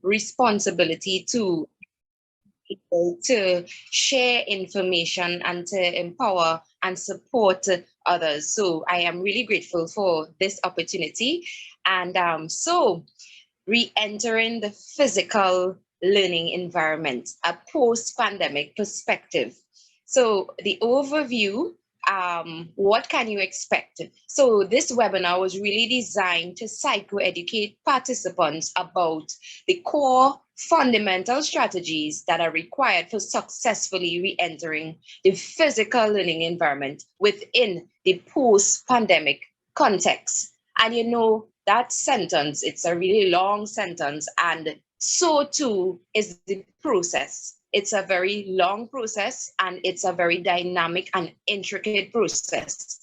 responsibility to share information and to empower and support others. So I am really grateful for this opportunity. And so re-entering the physical learning environment, a post-pandemic perspective. So the overview, what can you expect? So this webinar was really designed to psychoeducate participants about the core fundamental strategies that are required for successfully re-entering the physical learning environment within the post-pandemic context. And you know, that sentence, it's a really long sentence, and so too is the process. It's a very long process, and it's a very dynamic and intricate process.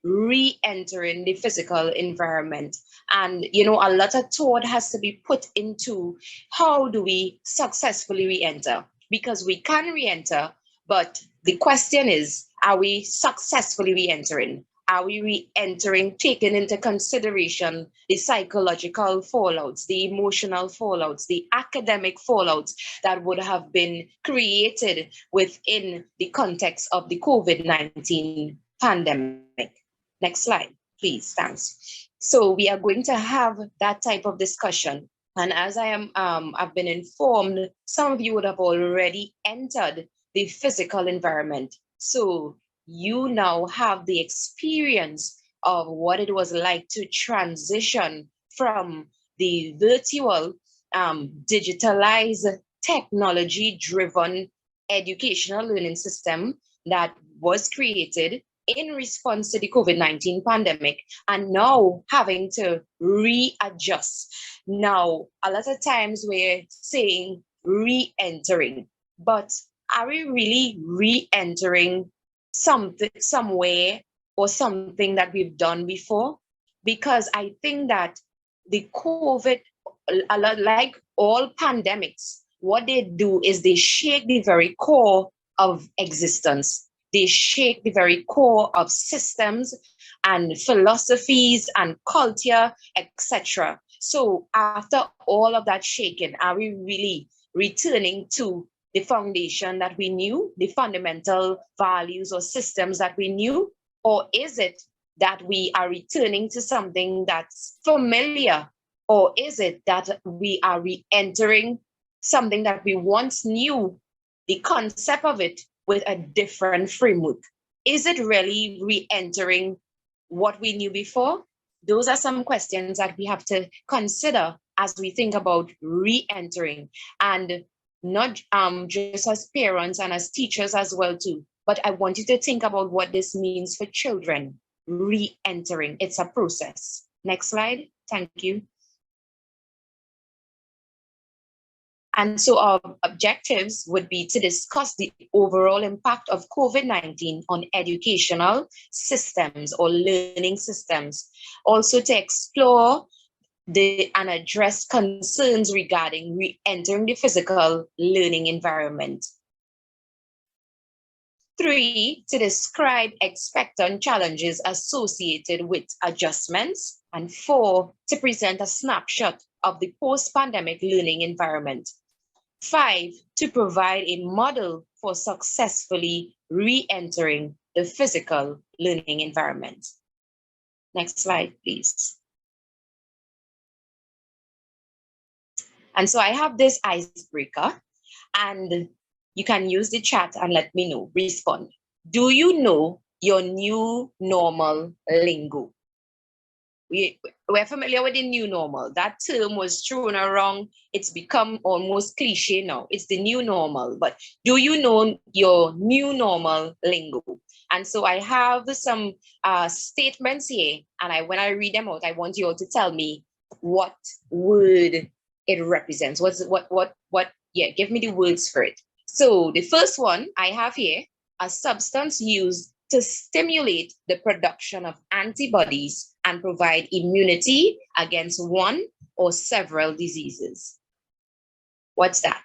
Re-entering the physical environment. And, you know, a lot of thought has to be put into how do we successfully re-enter? Because we can re-enter, but the question is, are we successfully re-entering? Are we re-entering, taking into consideration the psychological fallouts, the emotional fallouts, the academic fallouts that would have been created within the context of the COVID-19 pandemic? Next slide, please, thanks. So we are going to have that type of discussion. And as I've been informed, some of you would have already entered the physical environment. So you now have the experience of what it was like to transition from the virtual, digitalized, technology-driven educational learning system that was created in response to the COVID-19 pandemic, and now having to readjust. Now, a lot of times we're saying re-entering, but are we really re-entering something, somewhere, or something that we've done before? Because I think that the COVID, a lot like all pandemics, what they do is they shake the very core of existence. They shake the very core of systems and philosophies and culture, etc. So after all of that shaking, are we really returning to the foundation that we knew, the fundamental values or systems that we knew? Or is it that we are returning to something that's familiar? Or is it that we are re-entering something that we once knew, the concept of it, with a different framework? Is it really re-entering what we knew before? Those are some questions that we have to consider as we think about re-entering, and not just as parents and as teachers as well too. But I want you to think about what this means for children. Re-entering, it's a process. Next slide, thank you. And so our objectives would be to discuss the overall impact of COVID-19 on educational systems or learning systems. Also to explore and address concerns regarding re-entering the physical learning environment. 3, to describe expectant challenges associated with adjustments. And 4, to present a snapshot of the post-pandemic learning environment. 5, to provide a model for successfully re-entering the physical learning environment. Next slide, please. And so I have this icebreaker, and you can use the chat and let me know, respond. Do you know your new normal lingo? We're familiar with the new normal. That term was thrown around. It's become almost cliche now. It's the new normal. But do you know your new normal lingo? And so I have some statements here. And when I read them out, I want you all to tell me what word it represents. Yeah, give me the words for it. So the first one I have here, a substance used to stimulate the production of antibodies and provide immunity against one or several diseases. What's that?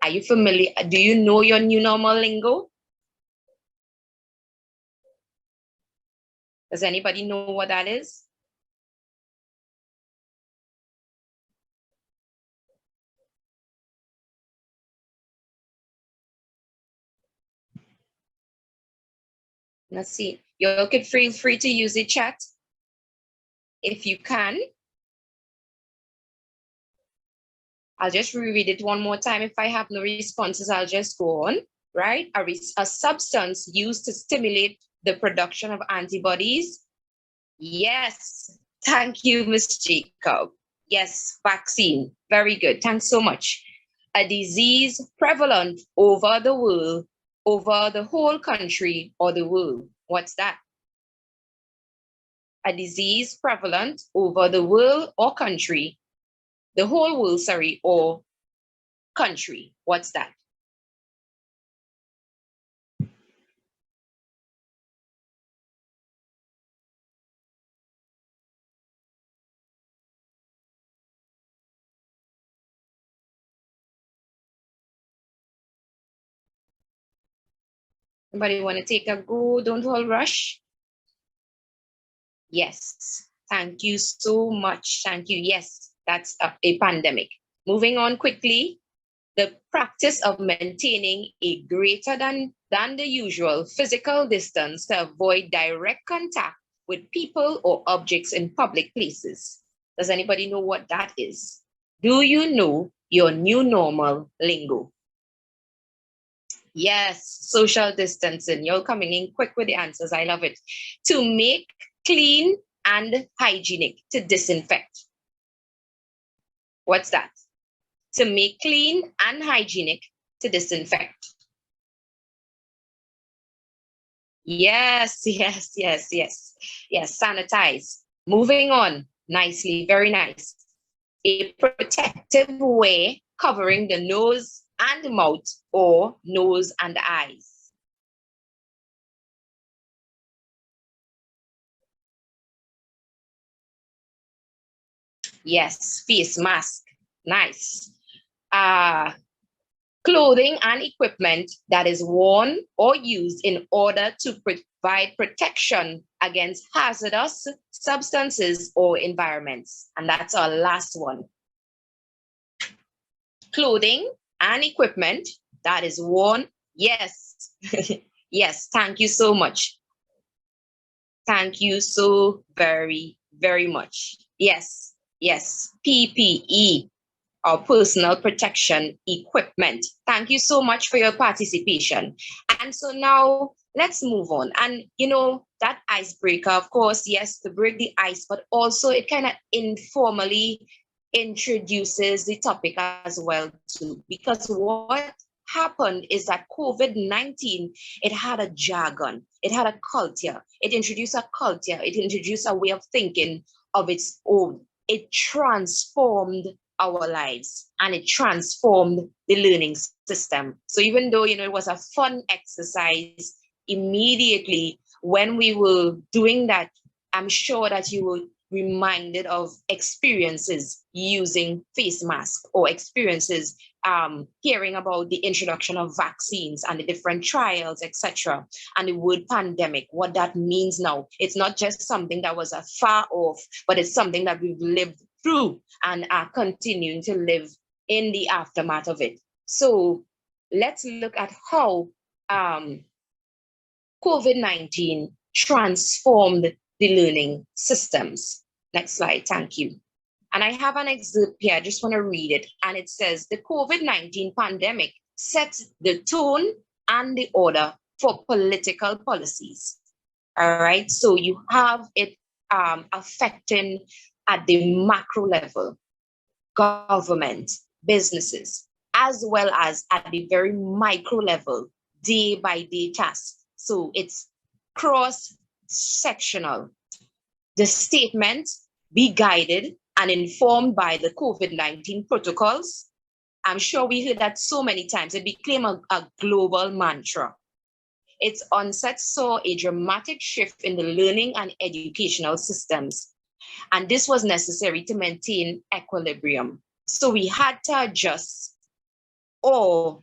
Are you familiar? Do you know your new normal lingo? Does anybody know what that is? Let's see. You could feel free to use the chat if you can. I'll just reread it one more time. If I have no responses, I'll just go on, right? A substance used to stimulate the production of antibodies. Yes, thank you, Ms. Jacob. Yes, vaccine. Very good. Thanks so much. A disease prevalent over the world, over the whole country or the world. What's that? A disease prevalent over the world or country, the whole world, sorry, or country. What's that? Anybody want to take a go? Don't all rush. Yes, thank you so much. Thank you. Yes, that's a pandemic. Moving on quickly, the practice of maintaining a greater than the usual physical distance to avoid direct contact with people or objects in public places. Does anybody know what that is? Do you know your new normal lingo? Yes, social distancing. You're coming in quick with the answers. I love it. To make clean and hygienic, to disinfect. What's that? To make clean and hygienic, to disinfect. Yes, yes, yes, yes. Yes, sanitize. Moving on nicely, very nice. A protective way covering the nose and mouth or nose and eyes. Yes, face mask. Nice. Clothing and equipment that is worn or used in order to provide protection against hazardous substances or environments. And that's our last one. Clothing and equipment that is worn. Yes. Yes, thank you so much. Thank you so very, very much. Yes, yes, PPE, or personal protection equipment. Thank you so much for your participation. And so now let's move on. And you know, that icebreaker, of course, yes, to break the ice, but also it kind of informally introduces the topic as well too. Because what happened is that COVID-19, it had a jargon, it had a culture, it introduced a culture, it introduced a way of thinking of its own. It transformed our lives and it transformed the learning system. So even though, you know, it was a fun exercise, immediately when we were doing that, I'm sure that you were reminded of experiences using face mask or experiences hearing about the introduction of vaccines and the different trials, etc. And the word pandemic, what that means now. It's not just something that was far off, but it's something that we've lived through and are continuing to live in the aftermath of it. So let's look at how COVID-19 transformed the learning systems. Next slide, thank you. And I have an excerpt here, I just want to read it. And it says, the COVID-19 pandemic set the tone and the order for political policies. All right, so you have it affecting at the macro level, government, businesses, as well as at the very micro level, day by day tasks. So it's cross-sectional. The statement, be guided and informed by the COVID-19 protocols. I'm sure we heard that so many times. It became a global mantra. Its onset saw a dramatic shift in the learning and educational systems. And this was necessary to maintain equilibrium. So we had to adjust, or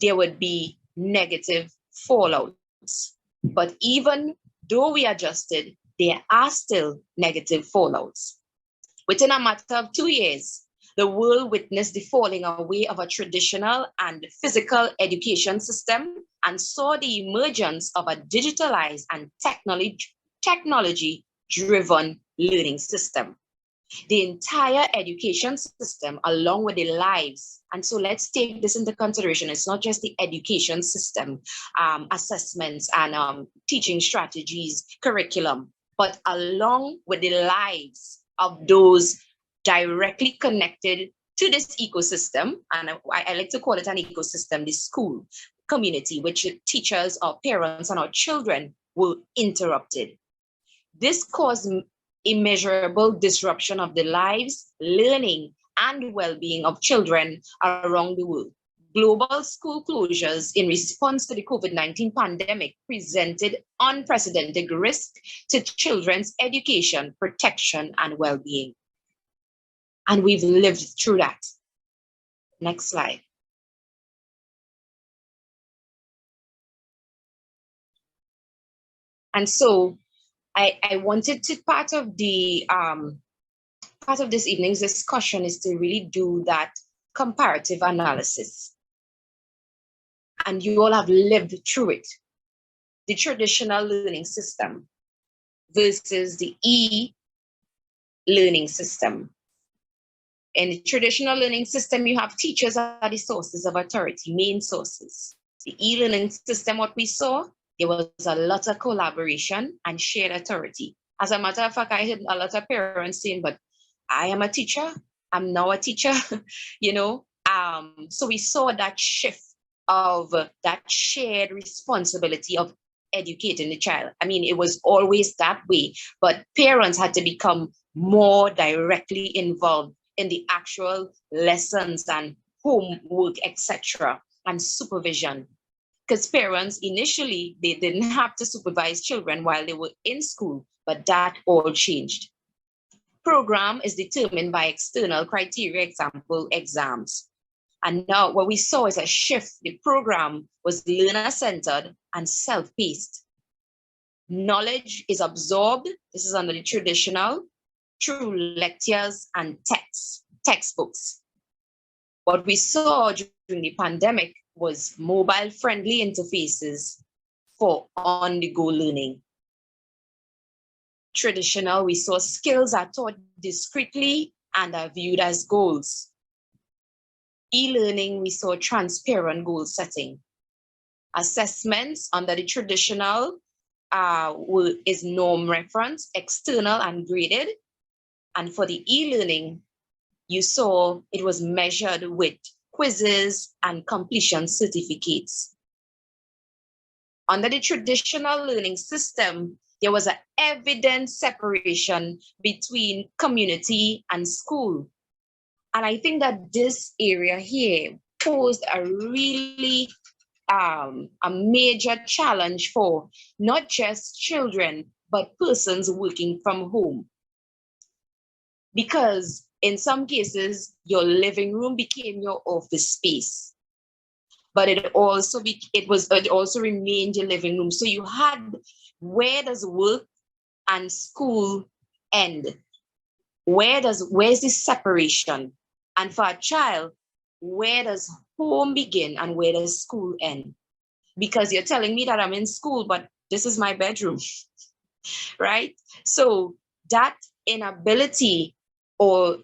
there would be negative fallouts. But even though we adjusted, there are still negative fallouts. Within a matter of 2 years, The world witnessed the falling away of a traditional and physical education system and saw the emergence of a digitalized and technology-driven learning system. The entire education system, along with the lives. And so let's take this into consideration. It's not just the education system, assessments and teaching strategies, curriculum, but along with the lives of those directly connected to this ecosystem. And I like to call it an ecosystem, the school community, which teachers, our parents, and our children were interrupted. This caused immeasurable disruption of the lives, learning, and well-being of children around the world. Global school closures in response to the COVID-19 pandemic presented unprecedented risk to children's education, protection, and well-being. And we've lived through that. Next slide. And so I wanted to, part of this evening's discussion is to really do that comparative analysis. And you all have lived through it. The traditional learning system versus the e-learning system. In the traditional learning system, you have teachers are the sources of authority, main sources. The e-learning system, what we saw, there was a lot of collaboration and shared authority. As a matter of fact, I heard a lot of parents saying, but I am a teacher, I'm now a teacher, you know. So we saw that shift of that shared responsibility of educating the child. I mean, it was always that way, but parents had to become more directly involved in the actual lessons and homework, etc., and supervision. Because parents initially, they didn't have to supervise children while they were in school, but that all changed. Program is determined by external criteria, example, exams. And now what we saw is a shift. The program was learner-centered and self-paced. Knowledge is absorbed, this is under the traditional, through lectures and textbooks. What we saw during the pandemic was mobile-friendly interfaces for on-the-go learning. Traditional, we saw skills are taught discretely and are viewed as goals. E-learning, we saw transparent goal setting. Assessments under the traditional is norm reference, external and graded. And for the e-learning, you saw it was measured with quizzes and completion certificates. Under the traditional learning system, there was an evident separation between community and school. And I think that this area here posed a really a major challenge for not just children, but persons working from home. Because in some cases, your living room became your office space, but it also remained your living room. So you had, where does work and school end? Where's the separation? And for a child, where does home begin and where does school end? Because you're telling me that I'm in school, but this is my bedroom, right? So that inability, or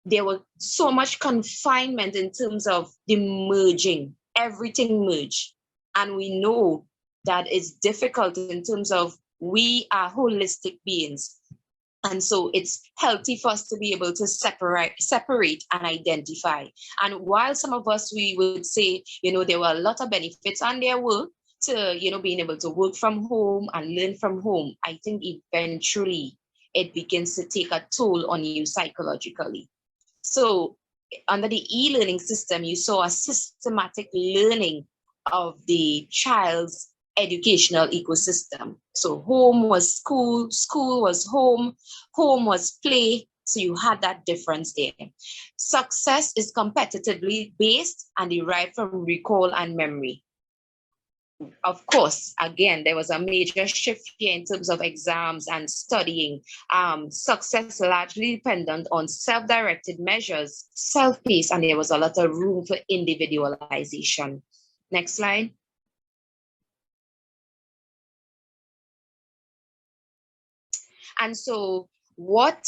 there was so much confinement in terms of the merging, everything merged. And we know that it's difficult in terms of we are holistic beings. And so it's healthy for us to be able to separate and identify. And while some of us, we would say, there were a lot of benefits, and there were, to, being able to work from home and learn from home, I think eventually it begins to take a toll on you psychologically. So under the e-learning system, you saw a systematic learning of the child's educational ecosystem. So home was school, school was home, home was play. So you had that difference there. Success is competitively based and derived from recall and memory. Of course, again, there was a major shift here in terms of exams and studying. Success largely dependent on self-directed measures, self-paced, and there was a lot of room for individualization. Next slide. And so what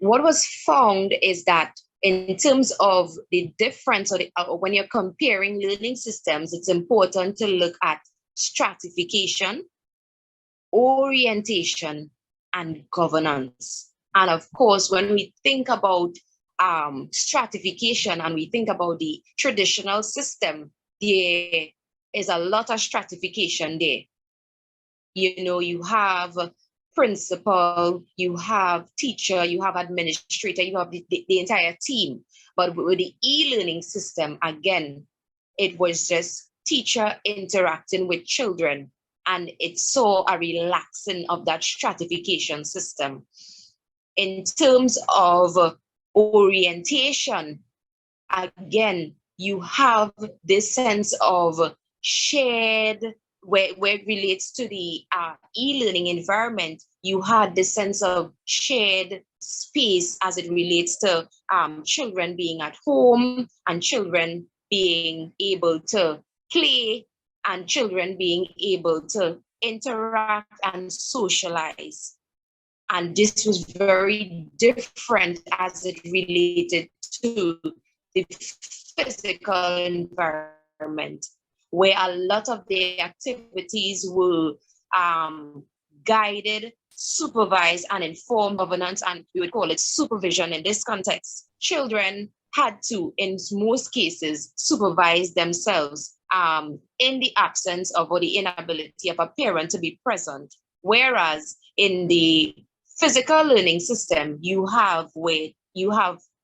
was found is that in terms of the difference, or when you're comparing learning systems, it's important to look at stratification, orientation, and governance. And of course, when we think about stratification and we think about the traditional system, there is a lot of stratification there. You know, you have principal, you have teacher, you have administrator, you have the entire team. But with the e-learning system, again, it was just teacher interacting with children, and it saw a relaxing of that stratification system. In terms of orientation, again, you have this sense of shared, where it relates to the e-learning environment, you had this sense of shared space as it relates to children being at home and children being able to play and children being able to interact and socialize. And this was very different as it related to the physical environment, where a lot of the activities were guided, supervised, and informed governance, and we would call it supervision in this context. Children had to, in most cases, supervise themselves in the absence of, or the inability of, a parent to be present. Whereas in the physical learning system, you have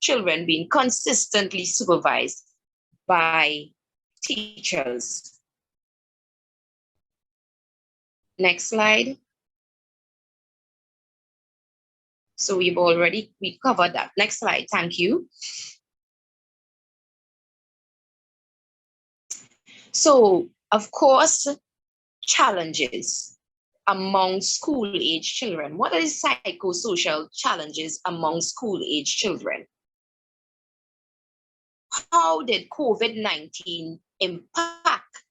children being consistently supervised by teachers. Next slide. So we covered that. Next slide, thank you. So, of course, challenges among school-age children. What are the psychosocial challenges among school-age children? How did COVID-19 impact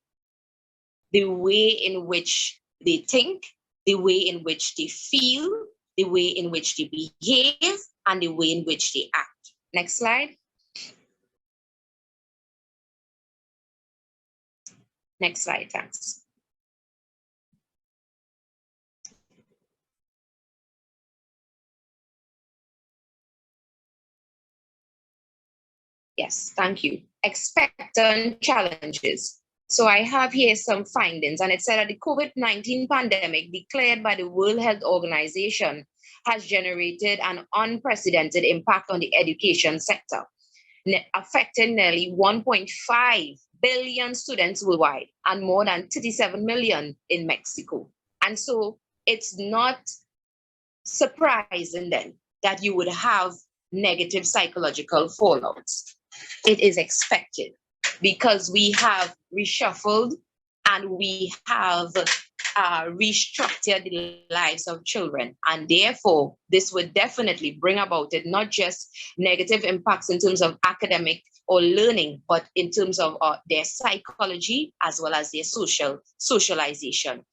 the way in which they think, the way in which they feel, the way in which they behave, and the way in which they act? Next slide. Next slide, thanks. Yes, thank you. Expectant challenges. So I have here some findings, and it said that the COVID-19 pandemic declared by the World Health Organization has generated an unprecedented impact on the education sector, affecting nearly 1.5 billion students worldwide and more than 37 million in Mexico. And so it's not surprising then that you would have negative psychological fallouts. It is expected because we have reshuffled and we have restructured the lives of children. And therefore, this would definitely bring about it, not just negative impacts in terms of academic or learning, but in terms of their psychology as well as their socialization.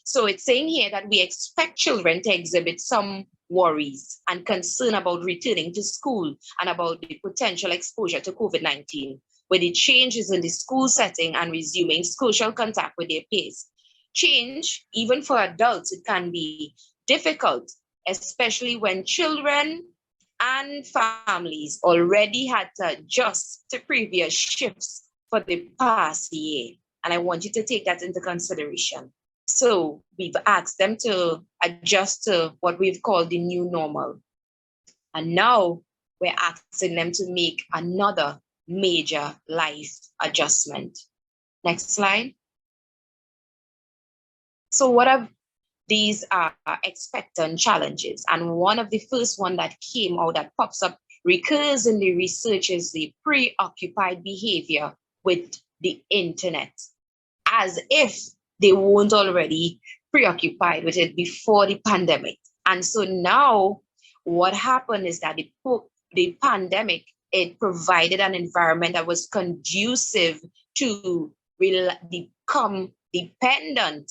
So it's saying here that we expect children to exhibit some worries and concern about returning to school and about the potential exposure to COVID-19, with the changes in the school setting and resuming social contact with their peers. Change, even for adults, it can be difficult, especially when children and families already had to adjust to previous shifts for the past year. And I want you to take that into consideration. So we've asked them to adjust to what we've called the new normal. And now we're asking them to make another major life adjustment. Next slide. So what are these expectant challenges? And one of the first one that came out that pops up, recurs in the research, is the preoccupied behavior with the internet. as if they weren't already preoccupied with it before the pandemic. And so now what happened is that the pandemic, it provided an environment that was conducive to become dependent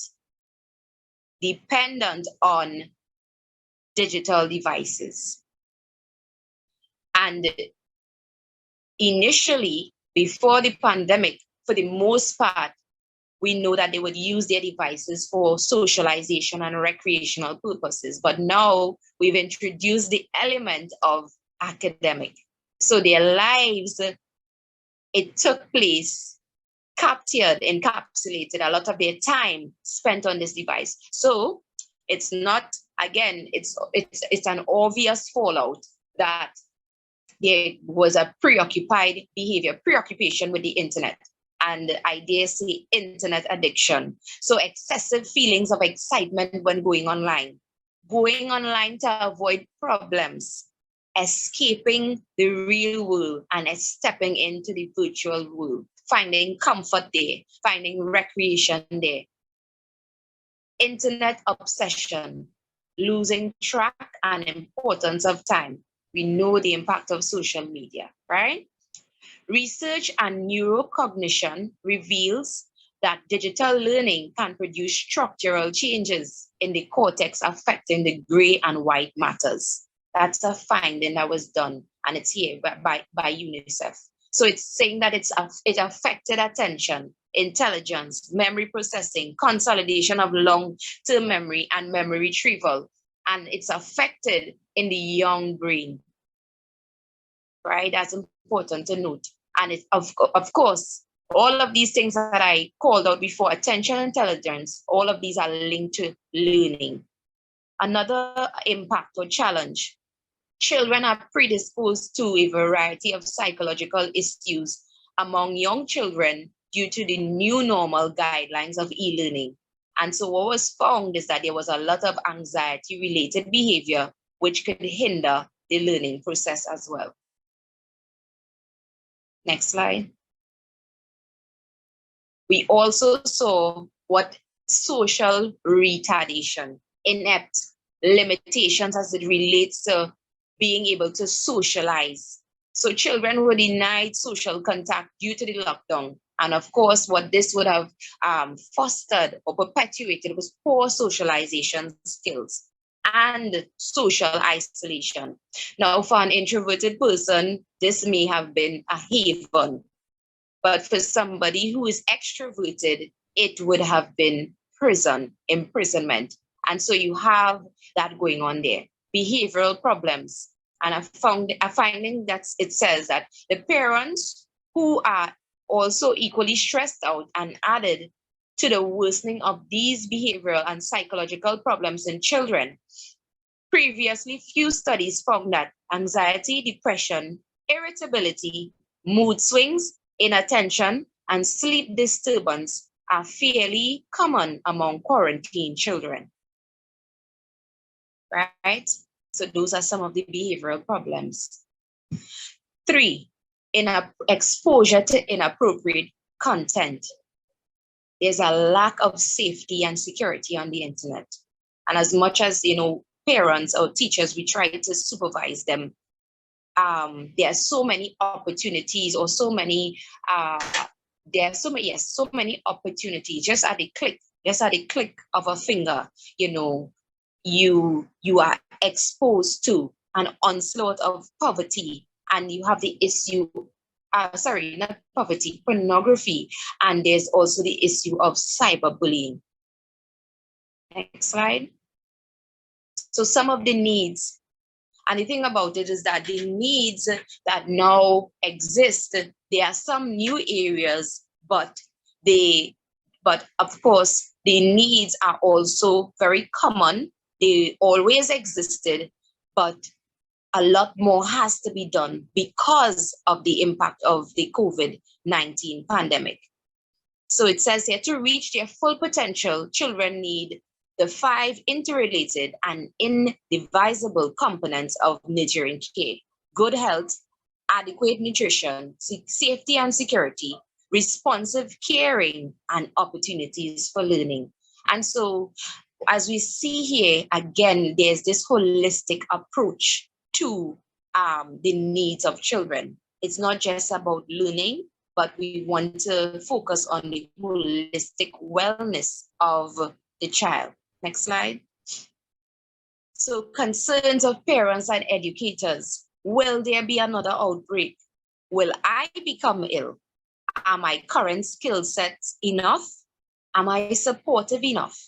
on digital devices. And initially, before the pandemic, for the most part, we know that they would use their devices for socialization and recreational purposes. But now we've introduced the element of academic. So their lives, it took place, encapsulated a lot of their time spent on this device. So it's not, again, it's an obvious fallout that there was a preoccupation with the internet. And I dare say internet addiction. So excessive feelings of excitement when going online to avoid problems, escaping the real world and stepping into the virtual world, finding comfort there, finding recreation there. Internet obsession, losing track and importance of time. We know the impact of social media, right? Research and neurocognition reveals that digital learning can produce structural changes in the cortex affecting the gray and white matters. That's a finding that was done, and it's here by UNICEF. So it's saying that it affected attention, intelligence, memory processing, consolidation of long-term memory, and memory retrieval. And it's affected in the young brain, right? That's important to note. And it, of course, all of these things that I called out before, attention, intelligence, all of these are linked to learning. Another impact or challenge, children are predisposed to a variety of psychological issues among young children due to the new normal guidelines of e-learning. And so what was found is that there was a lot of anxiety-related behavior which could hinder the learning process as well. Next slide. We also saw what social retardation, inept limitations as it relates to being able to socialize. So children were denied social contact due to the lockdown. And of course, what this would have fostered or perpetuated was poor socialization skills and social isolation. Now, for an introverted person, this may have been a haven. But for somebody who is extroverted, it would have been imprisonment. And so you have that going on there. Behavioral problems. And I found a finding that it says that the parents who are also equally stressed out and added to the worsening of these behavioral and psychological problems in children. Previously, few studies found that anxiety, depression, irritability, mood swings, inattention, and sleep disturbance are fairly common among quarantine children. Right? So those are some of the behavioral problems. 3, exposure to inappropriate content. There's a lack of safety and security on the internet. And as much as, parents or teachers, we try to supervise them. There are so many opportunities or so many opportunities just at the click of a finger, you are exposed to an onslaught of poverty, and you have the issue, not poverty, pornography, and there's also the issue of cyberbullying. Next slide. So some of the needs, and the thing about it is that the needs that now exist, there are some new areas, but of course, the needs are also very common. They always existed, but a lot more has to be done because of the impact of the COVID-19 pandemic. So it says here, to reach their full potential, children need the 5 interrelated and indivisible components of nurturing care: good health, adequate nutrition, safety and security, responsive caring, and opportunities for learning. And so, as we see here, again, there's this holistic approach to the needs of children. It's not just about learning, but we want to focus on the holistic wellness of the child. Next slide. So concerns of parents and educators. Will there be another outbreak? Will I become ill? Are my current skill sets enough? Am I supportive enough?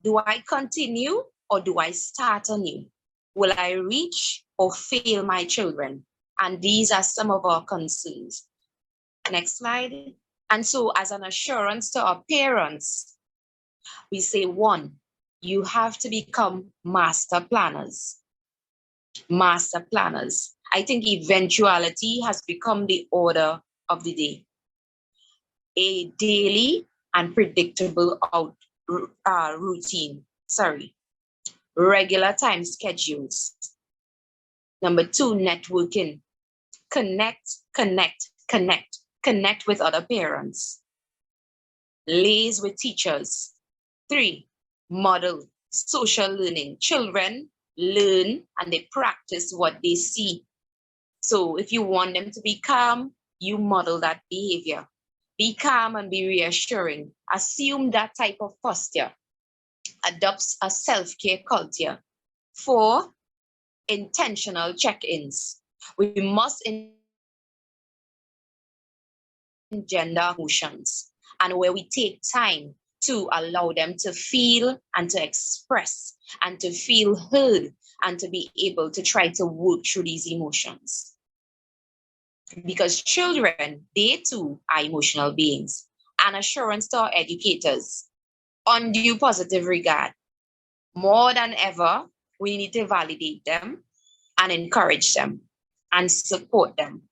Do I continue or do I start anew? Will I reach or fail my children? And these are some of our concerns. Next slide. And so as an assurance to our parents, we say, one, you have to become master planners. Master planners. I think eventuality has become the order of the day. A daily and predictable routine. Regular time schedules. Number two, networking. Connect with other parents. Liaise with teachers. 3, model social learning. Children learn and they practice what they see. So if you want them to be calm, you model that behavior. Be calm and be reassuring. Assume that type of posture. Adopts a self-care culture. 4, intentional check-ins. We must engender emotions, and where we take time to allow them to feel and to express and to feel heard and to be able to try to work through these emotions. Because children, they too are emotional beings. An assurance to our educators, undue positive regard. More than ever, we need to validate them and encourage them and support them.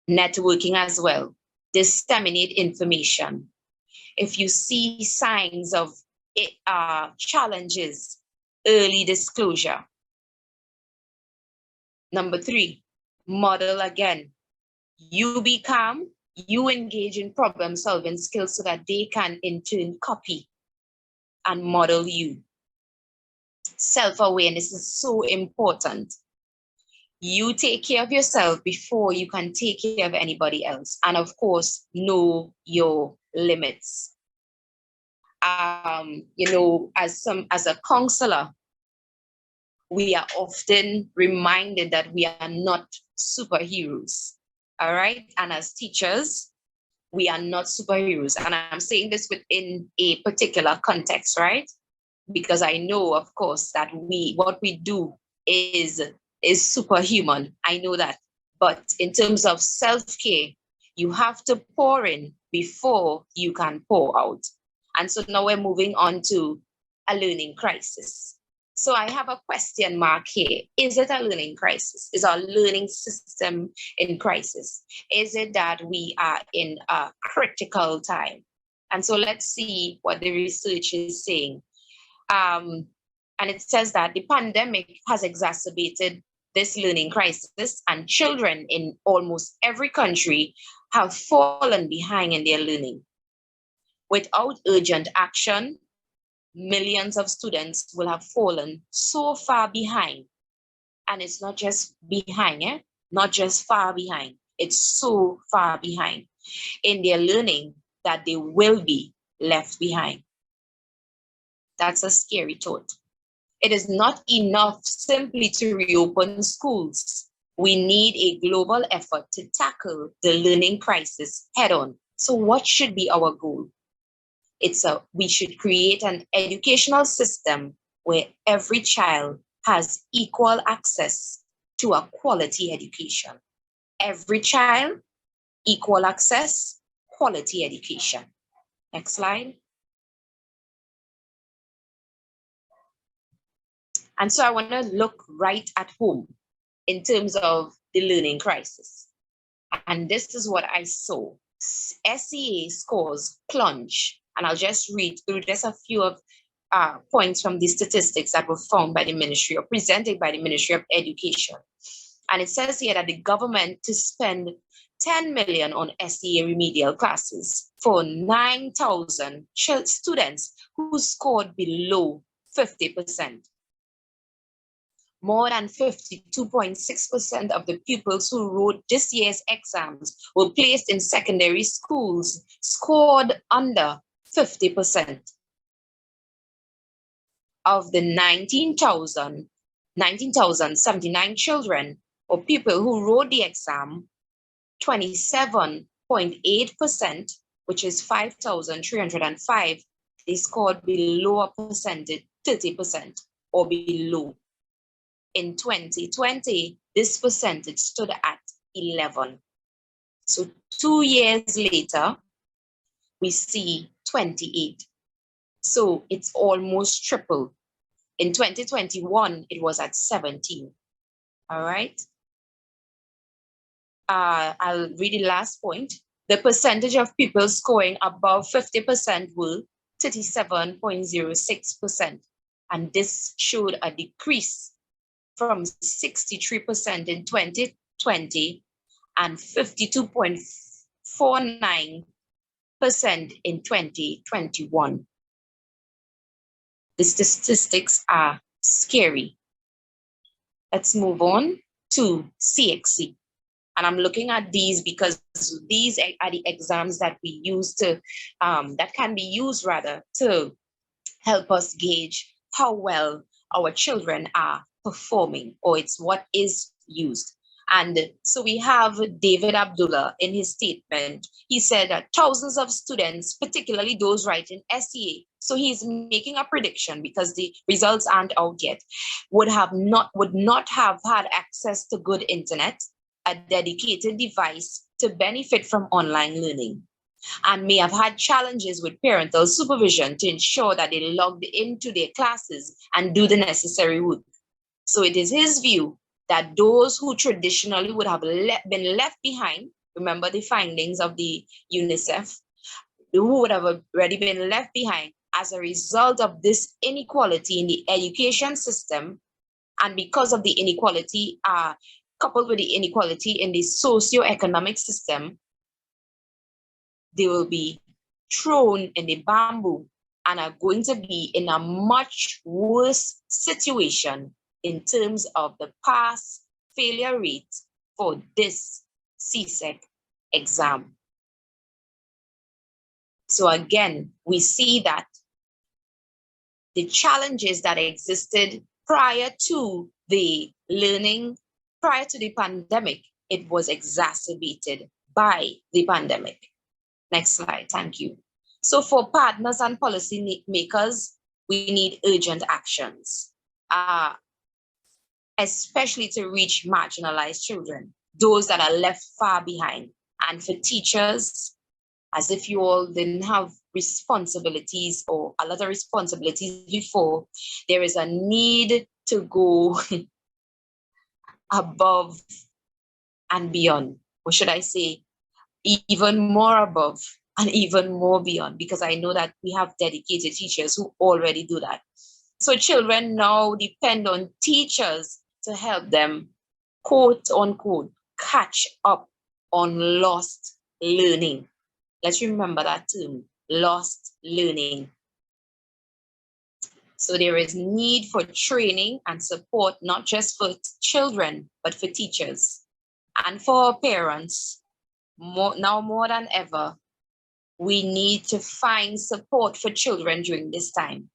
Networking as well. Disseminate information. If you see signs of challenges, early disclosure. Number 3, model again. You be calm, you engage in problem solving skills so that they can in turn copy and model you. Self-awareness is so important. You take care of yourself before you can take care of anybody else. And of course, know your limits. As a counselor, we are often reminded that we are not superheroes. All right. And as teachers, we are not superheroes. And I'm saying this within a particular context, right? Because I know, of course, that what we do is superhuman. I know that. But in terms of self-care, you have to pour in before you can pour out. And so now we're moving on to a learning crisis. So I have a question mark here. Is it a learning crisis? Is our learning system in crisis? Is it that we are in a critical time? And so let's see what the research is saying. And it says that the pandemic has exacerbated this learning crisis, and children in almost every country have fallen behind in their learning. Without urgent action, millions of students will have fallen so far behind. And it's not just behind, not just far behind. It's so far behind in their learning that they will be left behind. That's a scary thought. It is not enough simply to reopen schools. We need a global effort to tackle the learning crisis head on. So what should be our goal? We should create an educational system where every child has equal access to a quality education. Every child, equal access, quality education. Next slide. And so I want to look right at home in terms of the learning crisis. And this is what I saw. SEA scores plunge. And I'll just read through just a few of points from the statistics that were found by the ministry or presented by the Ministry of Education. And it says here that the government to spend 10 million on SEA remedial classes for 9,000 students who scored below 50%. More than 52.6% of the pupils who wrote this year's exams were placed in secondary schools, scored under 50%. Of the 19,079 children or people who wrote the exam, 27.8%, which is 5,305, they scored below a percentage, 30% or below. In 2020, this percentage stood at 11. So 2 years later, we see 28. So it's almost triple. In 2021, it was at 17. All right. I'll read the last point. The percentage of people scoring above 50% were 37.06%. And this showed a decrease from 63% in 2020 and 52.49% in 2021. The statistics are scary. Let's move on to CXC. And I'm looking at these because these are the exams that we use to, that can be used rather to help us gauge how well our children are performing, or it's what is used. And so we have David Abdullah in his statement. He said that thousands of students, particularly those writing SEA, so he's making a prediction because the results aren't out yet, would not have had access to good internet, a dedicated device to benefit from online learning, and may have had challenges with parental supervision to ensure that they logged into their classes and do the necessary work. So it is his view that those who traditionally would have been left behind, remember the findings of the UNICEF, who would have already been left behind as a result of this inequality in the education system, and because of the inequality, coupled with the inequality in the socio-economic system, they will be thrown in the bamboo and are going to be in a much worse situation in terms of the pass failure rate for this CSEC exam. So again, we see that the challenges that existed prior to the learning, prior to the pandemic, it was exacerbated by the pandemic. Next slide, thank you. So for partners and policy makers, we need urgent actions, especially to reach marginalized children, those that are left far behind. And for teachers, as if you all didn't have responsibilities or a lot of responsibilities before, there is a need to go above and beyond, or should I say, even more above and even more beyond, because I know that we have dedicated teachers who already do that. So children now depend on teachers to help them, quote unquote, catch up on lost learning. Let's remember that term, lost learning. So there is need for training and support, not just for children, but for teachers and for parents. Now more than ever, we need to find support for children during this time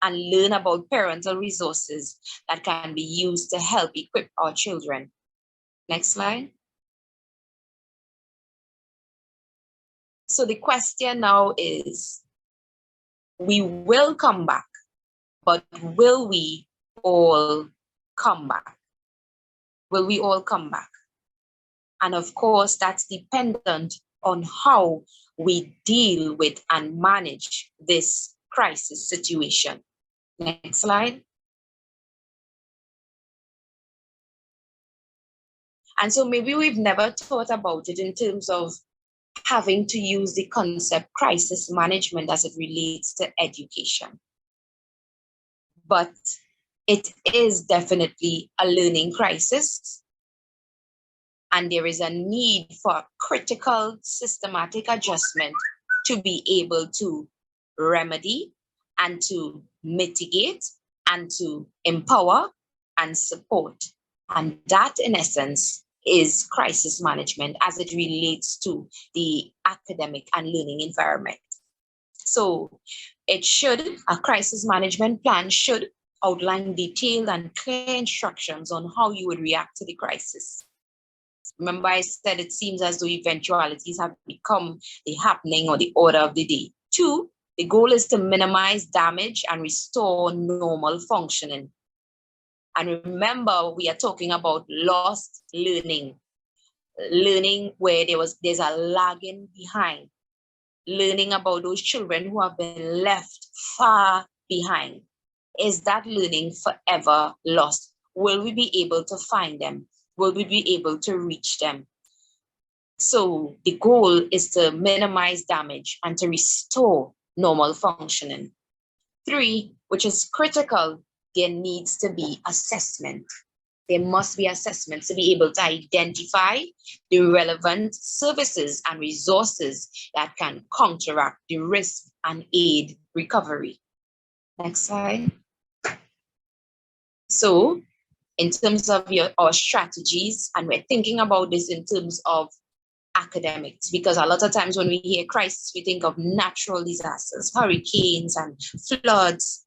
and learn about parental resources that can be used to help equip our children. Next slide. So the question now is, we will come back, but will we all come back? Will we all come back? And of course, that's dependent on how we deal with and manage this crisis situation. Next slide. And so maybe we've never thought about it in terms of having to use the concept crisis management as it relates to education. But it is definitely a learning crisis. And there is a need for critical systematic adjustment to be able to remedy and to mitigate and to empower and support. And that, in essence, is crisis management as it relates to the academic and learning environment. So a crisis management plan should outline detailed and clear instructions on how you would react to the crisis. Remember, I said it seems as though eventualities have become the happening or the order of the day. 2, the goal is to minimize damage and restore normal functioning. And remember, we are talking about lost learning where there's a lagging behind, learning about those children who have been left far behind. Is that learning forever lost? Will we be able to find them? Will we be able to reach them? So the goal is to minimize damage and to restore normal functioning. 3, which is critical, there needs to be assessment. There must be assessments to be able to identify the relevant services and resources that can counteract the risk and aid recovery. Next slide. So in terms of our strategies, and we're thinking about this in terms of academics, because a lot of times when we hear crisis, we think of natural disasters, hurricanes and floods,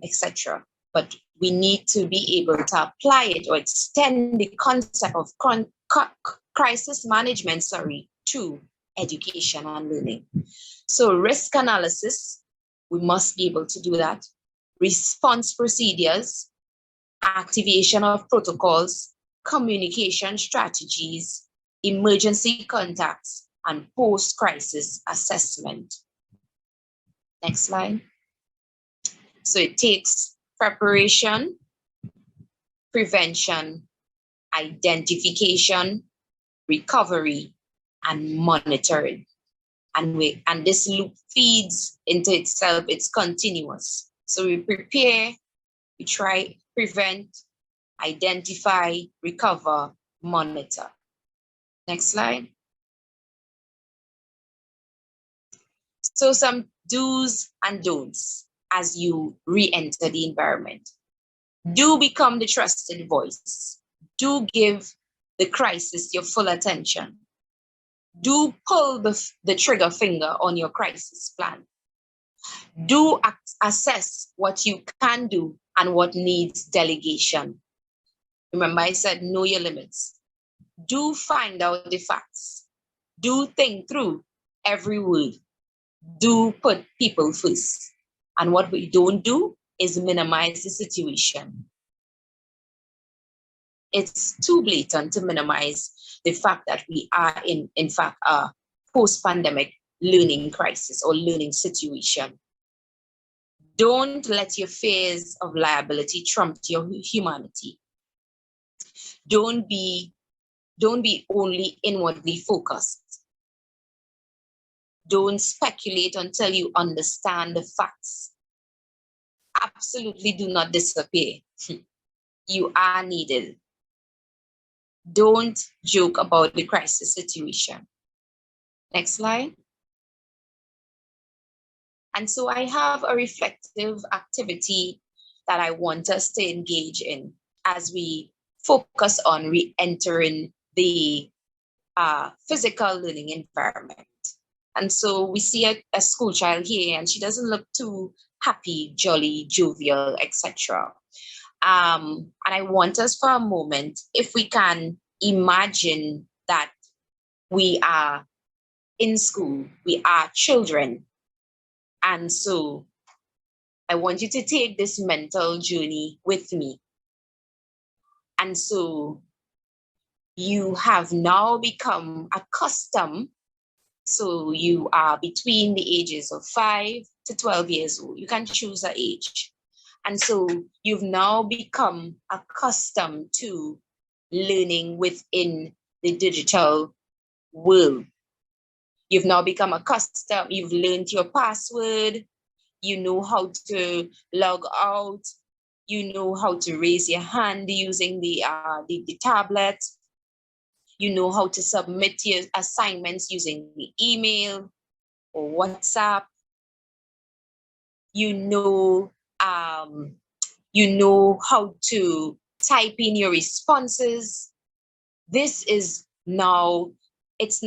etc. But we need to be able to apply it or extend the concept of crisis management, to education and learning. So risk analysis, we must be able to do that. Response procedures, activation of protocols, communication strategies, emergency contacts, and post-crisis assessment. Next slide. So it takes preparation, prevention, identification, recovery, and monitoring. And this loop feeds into itself, it's continuous. So we prepare, we try, prevent, identify, recover, monitor. Next slide. So some do's and don'ts as you re-enter the environment. Do become the trusted voice. Do give the crisis your full attention. Do pull the trigger finger on your crisis plan. Do assess what you can do and what needs delegation. Remember, I said know your limits. Do find out the facts. Do think through every word. Do put people first. And what we don't do is minimize the situation. It's too blatant to minimize the fact that we are in fact, a post-pandemic learning crisis or learning situation. Don't let your fears of liability trump your humanity. Don't be only inwardly focused. Don't speculate until you understand the facts. Absolutely do not disappear. You are needed. Don't joke about the crisis situation. Next slide. And so I have a reflective activity that I want us to engage in as we focus on re-entering the physical learning environment. And so we see a school child here, and she doesn't look too happy, jolly, jovial, etc. And I want us for a moment, if we can imagine that we are in school, we are children. And so I want you to take this mental journey with me. And so you have now become accustomed. So you are between the ages of 5 to 12 years old. You can choose an age. And so you've now become accustomed to learning within the digital world. You've now become accustomed, you've learned your password, you know how to log out, you know how to raise your hand using the tablet. You know how to submit your assignments using the email or WhatsApp. You know how to type in your responses. This is now, it's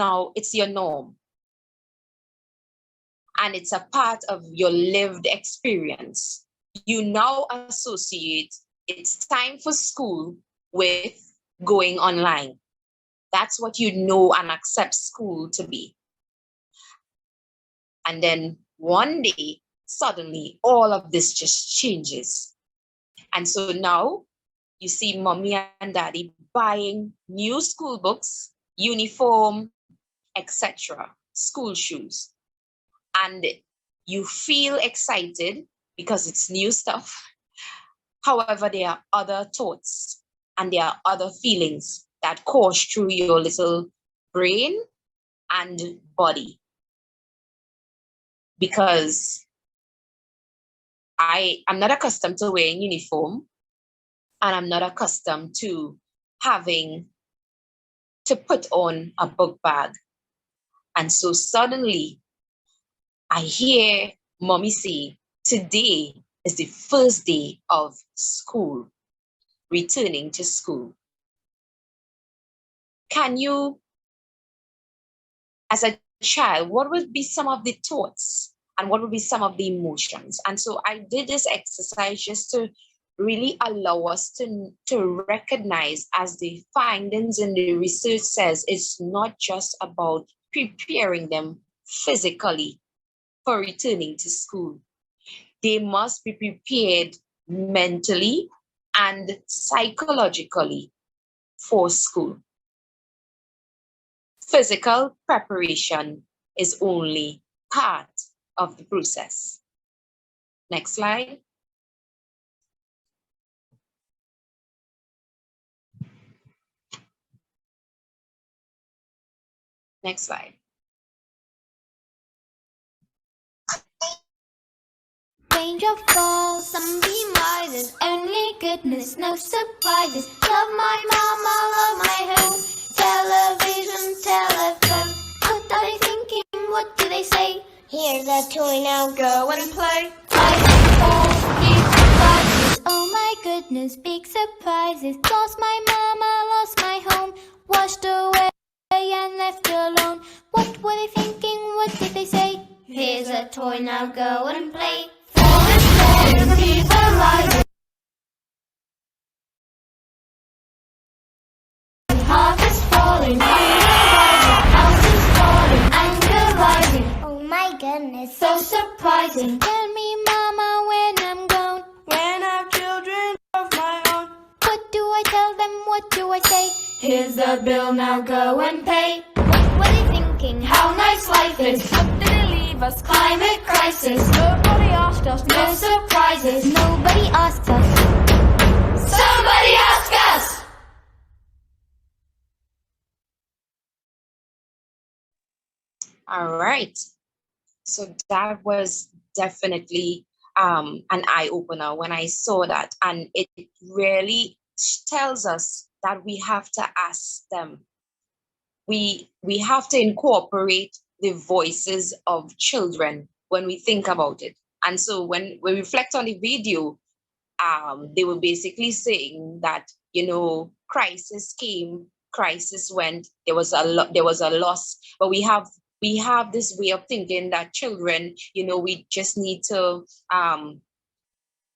your norm. And it's a part of your lived experience. You now associate it's time for school with going online. That's what you know and accept school to be. And then one day, suddenly, all of this just changes. And so now you see mommy and daddy buying new school books, uniform, etc., school shoes. And you feel excited because it's new stuff. However, there are other thoughts and there are other feelings that course through your little brain and body. Because I'm not accustomed to wearing uniform, and I'm not accustomed to having to put on a book bag. And so suddenly I hear mommy say, today is the first day of school, returning to school. Can you, as a child, what would be some of the thoughts and what would be some of the emotions? And so I did this exercise just to really allow us to recognize, as the findings in the research says, it's not just about preparing them physically for returning to school. They must be prepared mentally and psychologically for school. Physical preparation is only part of the process. Next slide. Next slide. Danger falls, sunbeam rises, only goodness, no surprises. Love my mama, love my home, television, telephone. What are they thinking? What do they say? Here's a toy, now go and play. Rise falls, big surprises. Oh my goodness, big surprises. Lost my mama, lost my home, washed away and left alone. What were they thinking? What did they say? Here's a toy, now go and play. Keep alive. Harvest falling, house is falling, anger rising. Oh my goodness, so surprising. Tell me, mama, when I'm gone, when I have children of my own. What do I tell them? What do I say? Here's the bill, now go and pay. What were they thinking? How nice life is. What did they leave us? Climate crisis. Nobody asked us. No surprises. Nobody asked us. Somebody ask us. All right. So that was definitely an eye-opener when I saw that. And it really tells us that we have to ask them. We have to incorporate the voices of children when we think about it. And so when we reflect on the video, they were basically saying that, crisis came, crisis went, there was a loss, but we have this way of thinking that children, we just need to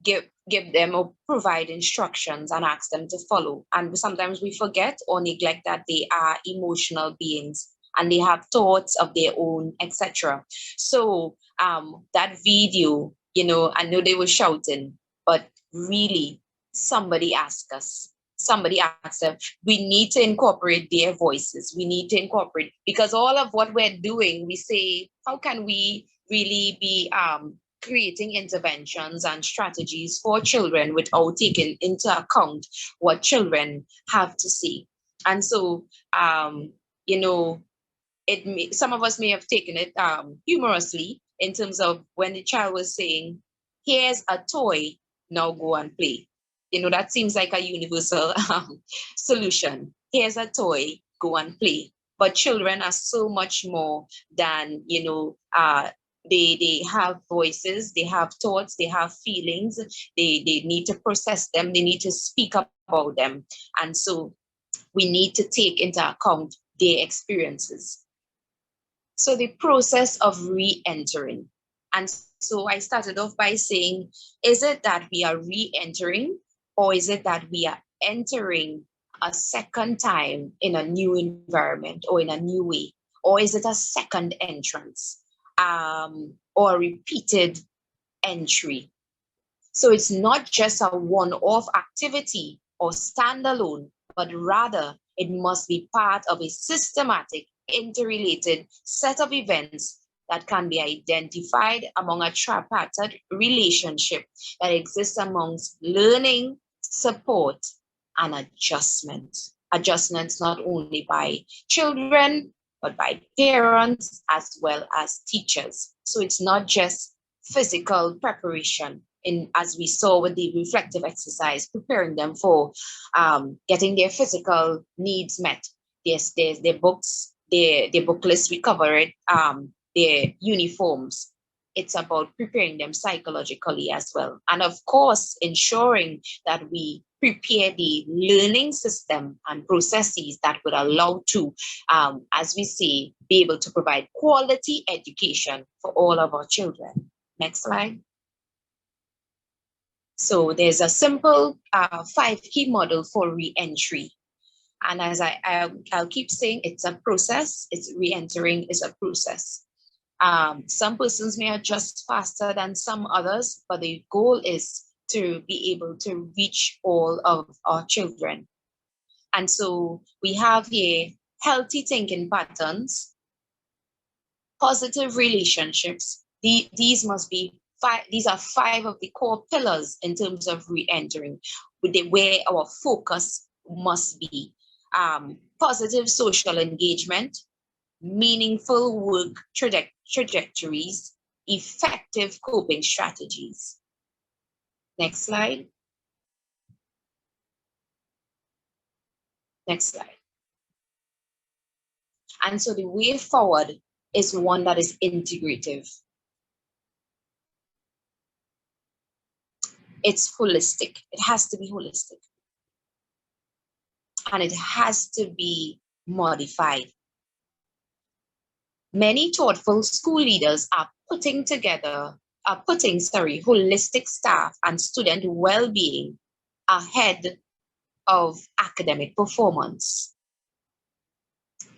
give them or provide instructions and ask them to follow. And sometimes we forget or neglect that they are emotional beings and they have thoughts of their own, etc. So that video, I know they were shouting, but really somebody asked them, we need to incorporate their voices. We need to incorporate, because all of what we're doing, we say, how can we really be creating interventions and strategies for children without taking into account what children have to say? And so, some of us may have taken it humorously, in terms of when the child was saying, here's a toy, now go and play. That seems like a universal solution. Here's a toy, go and play. But children are so much more than, they have voices, they have thoughts, they have feelings, they need to process them, they need to speak about them. And so we need to take into account their experiences. So the process of re-entering. And so I started off by saying, is it that we are re-entering, or is it that we are entering a second time in a new environment or in a new way? Or is it a second entrance, or a repeated entry? So it's not just a one-off activity or standalone, but rather it must be part of a systematic, interrelated set of events that can be identified among a tripartite relationship that exists amongst learning, support, and adjustment. Adjustments not only by children, but by parents as well as teachers. So it's not just physical preparation, as we saw with the reflective exercise, preparing them for getting their physical needs met. There's their books, their book list, we cover it, their uniforms. It's about preparing them psychologically as well. And of course, ensuring that we prepare the learning system and processes that would allow to, as we say, be able to provide quality education for all of our children. Next slide. So there's a simple 5-key model for re-entry. And as I'll keep saying, it's a process. It's re-entering is a process. Some persons may adjust faster than some others, but the goal is to be able to reach all of our children. And so we have here healthy thinking patterns, positive relationships. These must be these are 5 of the core pillars in terms of re-entering, where our focus must be. Positive social engagement, meaningful work trajectories, effective coping strategies. Next slide. Next slide. And so the way forward is one that is integrative. It's holistic. It has to be holistic. And it has to be modified. Many thoughtful school leaders are putting holistic staff and student well-being ahead of academic performance.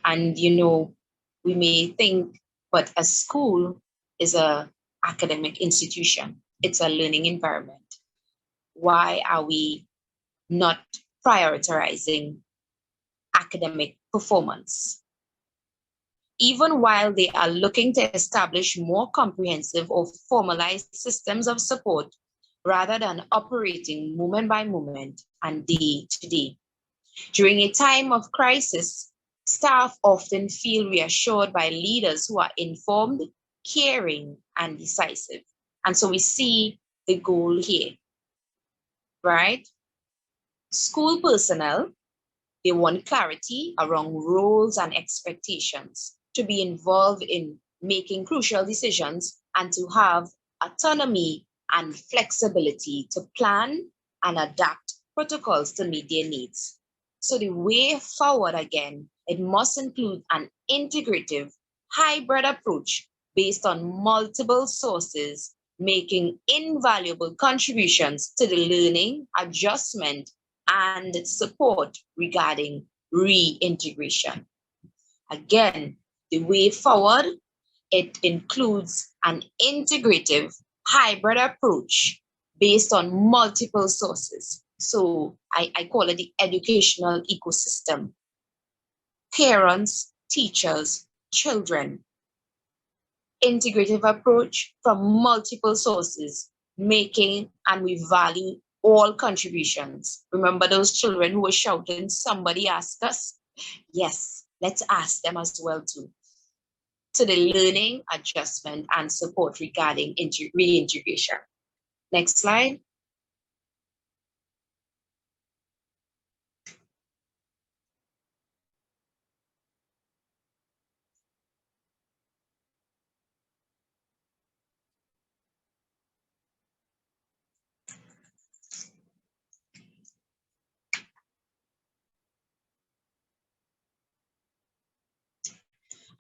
And we may think, but a school is an academic institution. It's a learning environment. Why are we not prioritizing academic performance? Even while they are looking to establish more comprehensive or formalized systems of support rather than operating moment by moment and day to day. During a time of crisis, staff often feel reassured by leaders who are informed, caring, and decisive. And so we see the goal here, right? School personnel, they want clarity around roles and expectations, to be involved in making crucial decisions, and to have autonomy and flexibility to plan and adapt protocols to meet their needs. So the way forward, again, it must include an integrative, hybrid approach based on multiple sources, making invaluable contributions to the learning, adjustment, and support regarding reintegration. Again, the way forward, it includes an integrative hybrid approach based on multiple sources. So I call it the educational ecosystem. Parents, teachers, children. Integrative approach from multiple sources, making and we value all contributions. Remember those children who were shouting, somebody asked us? Yes, let's ask them as well too. To the learning, adjustment, and support regarding reintegration. Next slide.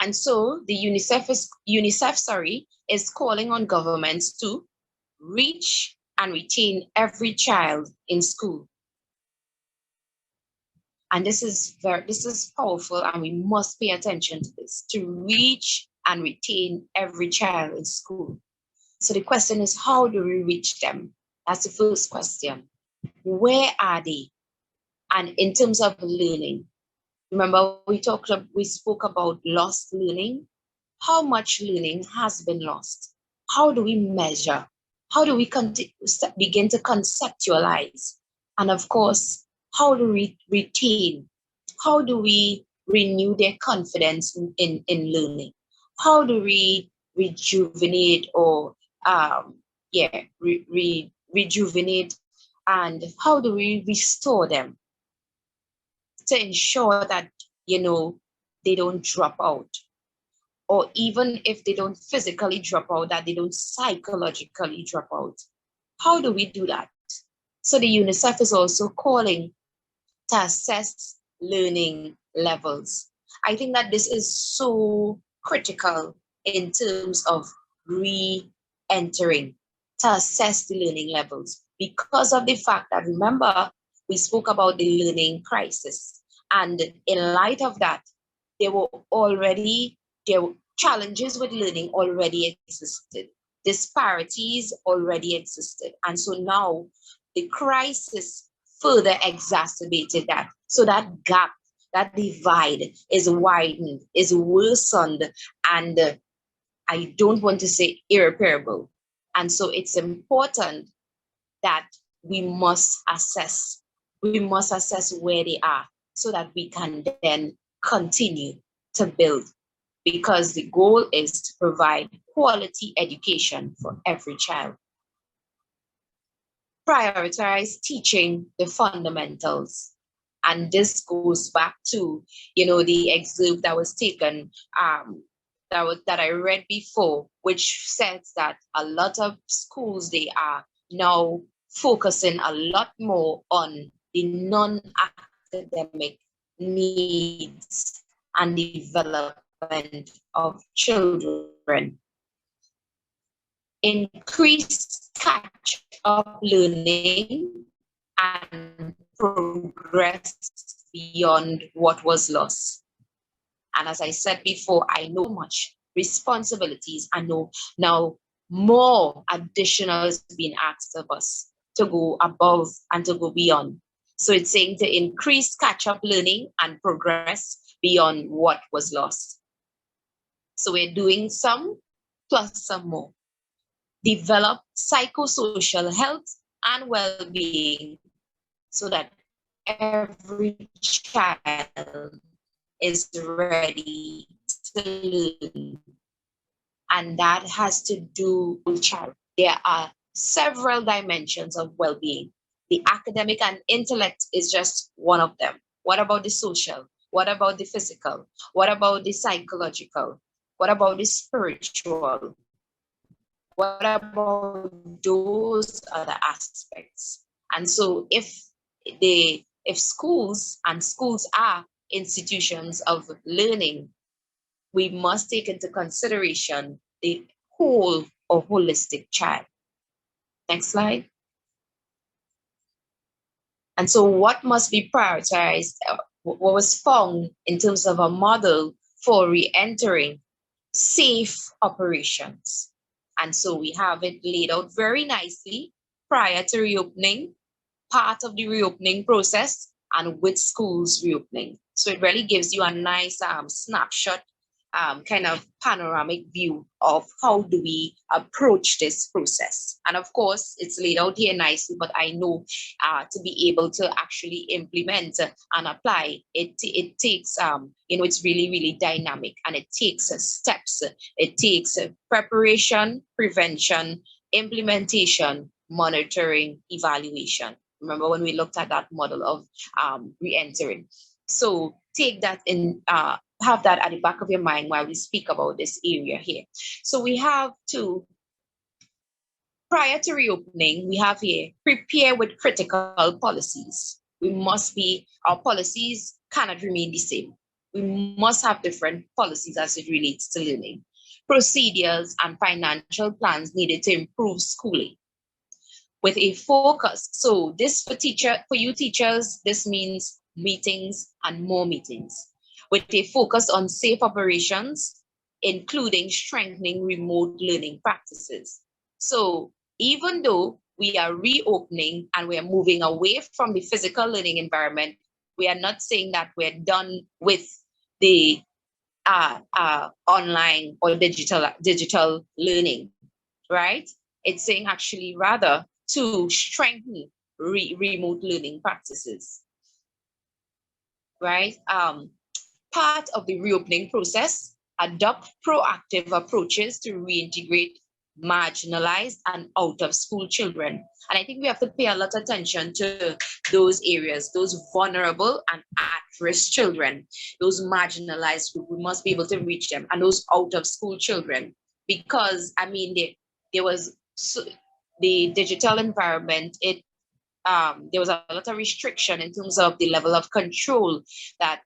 And so the UNICEF is calling on governments to reach and retain every child in school. And this is powerful, and we must pay attention to this, to reach and retain every child in school. So the question is, how do we reach them? That's the first question. Where are they? And in terms of learning, remember we spoke about lost learning. How much learning has been lost? How do we measure? How do we begin to conceptualize? And of course, how do we retain? How do we renew their confidence in learning? How do we rejuvenate or rejuvenate, and how do we restore them to ensure that, they don't drop out? Or even if they don't physically drop out, that they don't psychologically drop out. How do we do that? So the UNICEF is also calling to assess learning levels. I think that this is so critical in terms of re-entering, to assess the learning levels, because of the fact that, remember, we spoke about the learning crisis. And in light of that, there were challenges with learning already existed. Disparities already existed. And so now the crisis further exacerbated that. So that gap, that divide is widened, is worsened, and I don't want to say irreparable. And so it's important that we must assess where they are, so that we can then continue to build, because the goal is to provide quality education for every child. Prioritize teaching the fundamentals. And this goes back to, the excerpt that was taken, that I read before, which says that a lot of schools, they are now focusing a lot more on the non-academic needs and development of children. Increase catch-up learning and progress beyond what was lost. And as I said before, I know much responsibilities. I know now more additional is being asked of us to go above and to go beyond. So it's saying to increase catch-up learning and progress beyond what was lost. So we're doing some plus some more. Develop psychosocial health and well-being, so that every child is ready to learn. And that has to do with child. There are several dimensions of well-being. The academic and intellect is just one of them. What about the social? What about the physical? What about the psychological? What about the spiritual? What about those other aspects? And so if schools are institutions of learning, we must take into consideration the whole or holistic child. Next slide. And so what must be prioritized, what was found in terms of a model for re-entering? Safe operations. And so we have it laid out very nicely prior to reopening, part of the reopening process, and with schools reopening. So it really gives you a nice snapshot, kind of panoramic view of how do we approach this process. And of course, it's laid out here nicely, but I know to be able to actually implement and apply, it takes, it's really, really dynamic, and it takes steps. It takes preparation, prevention, implementation, monitoring, evaluation. Remember when we looked at that model of re-entering. So take that in, have that at the back of your mind while we speak about this area here. So we have to, prior to reopening, we have here, prepare with critical policies. Our policies cannot remain the same. we must have different policies as it relates to learning. Procedures and financial plans needed to improve schooling with a focus. So this for you teachers, this means meetings and more meetings with a focus on safe operations, including strengthening remote learning practices. So even though we are reopening and we are moving away from the physical learning environment, we are not saying that we're done with the online or digital learning, right? It's saying actually rather to strengthen remote learning practices, right? Part of the reopening process, adopt proactive approaches to reintegrate marginalized and out of school children. And I think we have to pay a lot of attention to those areas, those vulnerable and at-risk children, those marginalized group. We must be able to reach them, and those out of school children, because I mean, there was the digital environment. There was a lot of restriction in terms of the level of control that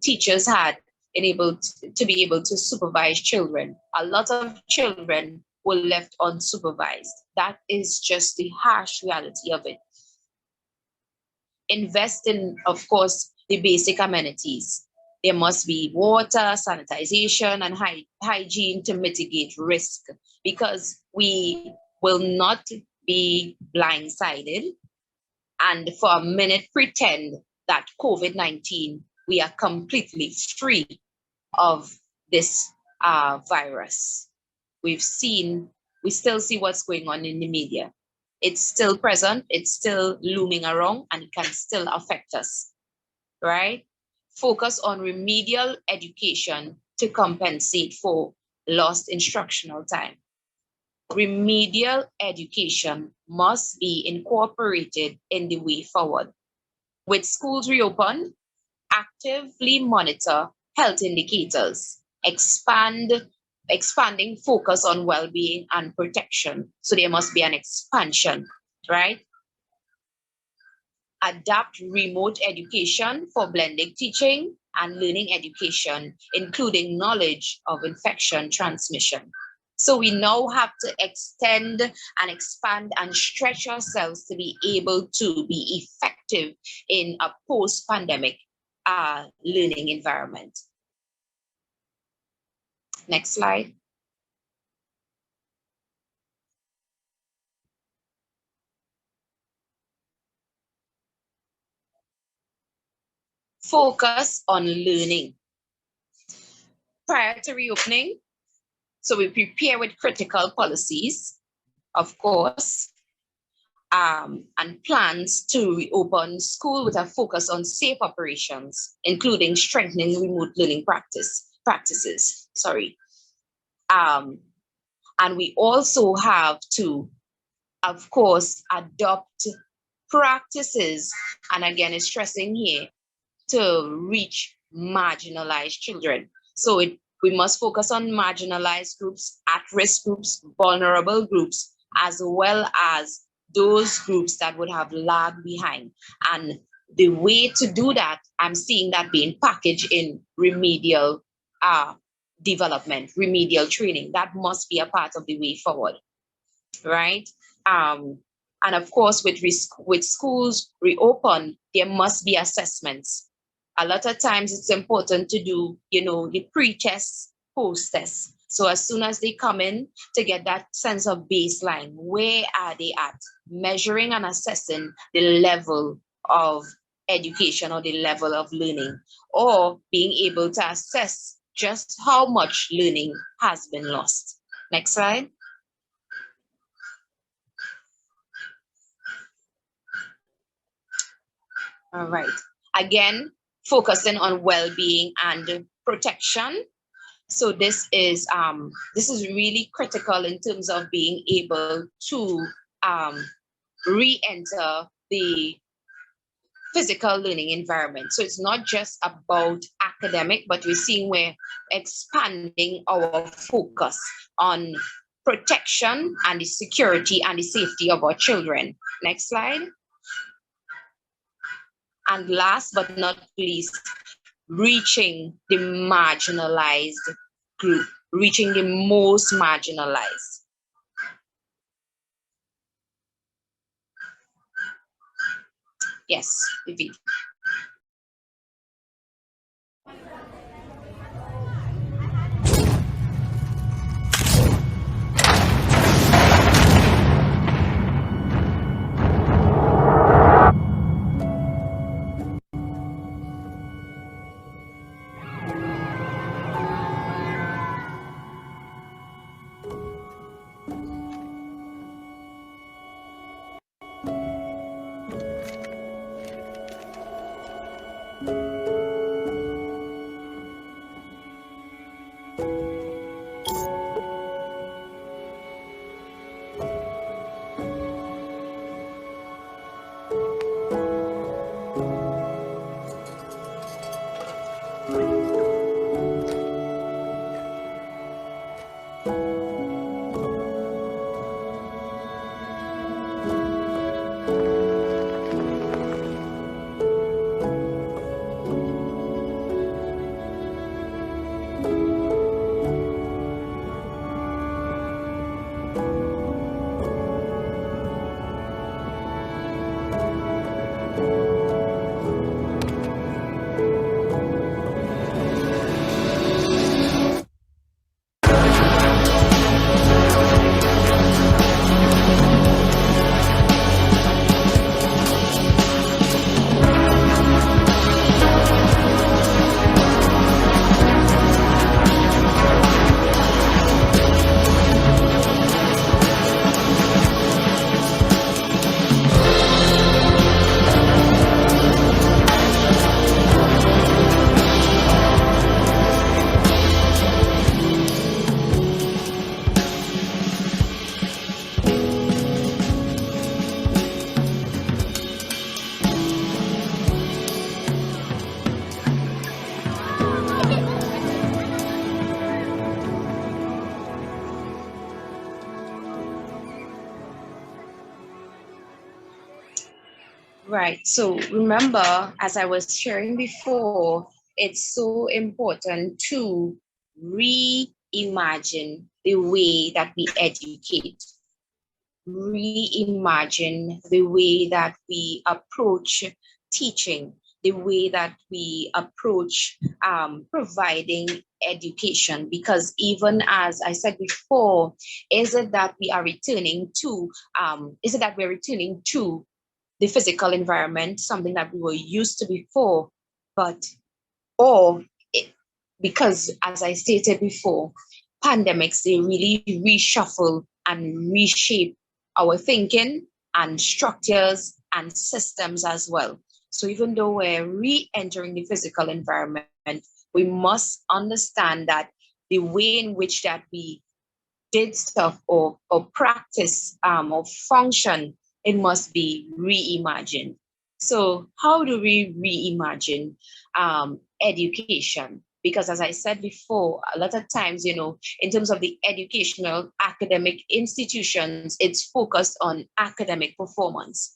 teachers had to be able to supervise children. A lot of children were left unsupervised. That is just the harsh reality of it. Invest in, of course, the basic amenities. There must be water, sanitization, and hygiene to mitigate risk, because we will not be blindsided and for a minute pretend that COVID-19, we are completely free of this virus. We still see what's going on in the media. It's still present, it's still looming around, and it can still affect us, right? Focus on remedial education to compensate for lost instructional time. Remedial education must be incorporated in the way forward. With schools reopened, actively monitor health indicators, expanding focus on well-being and protection. So there must be an expansion, right? Adapt remote education for blended teaching and learning education, including knowledge of infection transmission. So we now have to extend and expand and stretch ourselves to be able to be effective in a post-pandemic learning environment. Next slide. Focus on learning. Prior to reopening, so we prepare with critical policies, of course, and plans to reopen school with a focus on safe operations, including strengthening remote learning practices. And we also have to, of course, adopt practices, and again, it's stressing here, to reach marginalized children. So we must focus on marginalized groups, at-risk groups, vulnerable groups, as well as those groups that would have lagged behind. And the way to do that, I'm seeing that being packaged in remedial development, remedial training. That must be a part of the way forward, right? And of course, with schools reopen, there must be assessments. A lot of times it's important to do, the pre-test, post-test. So as soon as they come in, to get that sense of baseline, where are they at? Measuring and assessing the level of education or the level of learning, or being able to assess just how much learning has been lost. Next slide. All right. Again, focusing on well-being and protection. So this is really critical in terms of being able to re-enter the physical learning environment. So it's not just about academic, but we're seeing we're expanding our focus on protection and the security and the safety of our children. Next slide. And last but not least, reaching the marginalized group, reaching the most marginalized. Yes, Vivi. Right. So remember, as I was sharing before, it's so important to reimagine the way that we educate, reimagine the way that we approach teaching, the way that we approach providing education. Because even as I said before, is it that we are returning to, is it that we're returning to the physical environment, something that we were used to before, but, or it, because as I stated before, pandemics, they really reshuffle and reshape our thinking and structures and systems as well. So even though we're re-entering the physical environment, we must understand that the way in which that we did stuff or practice or function, it must be reimagined. So how do we reimagine education? Because as I said before, a lot of times, you know, in terms of the educational academic institutions, it's focused on academic performance.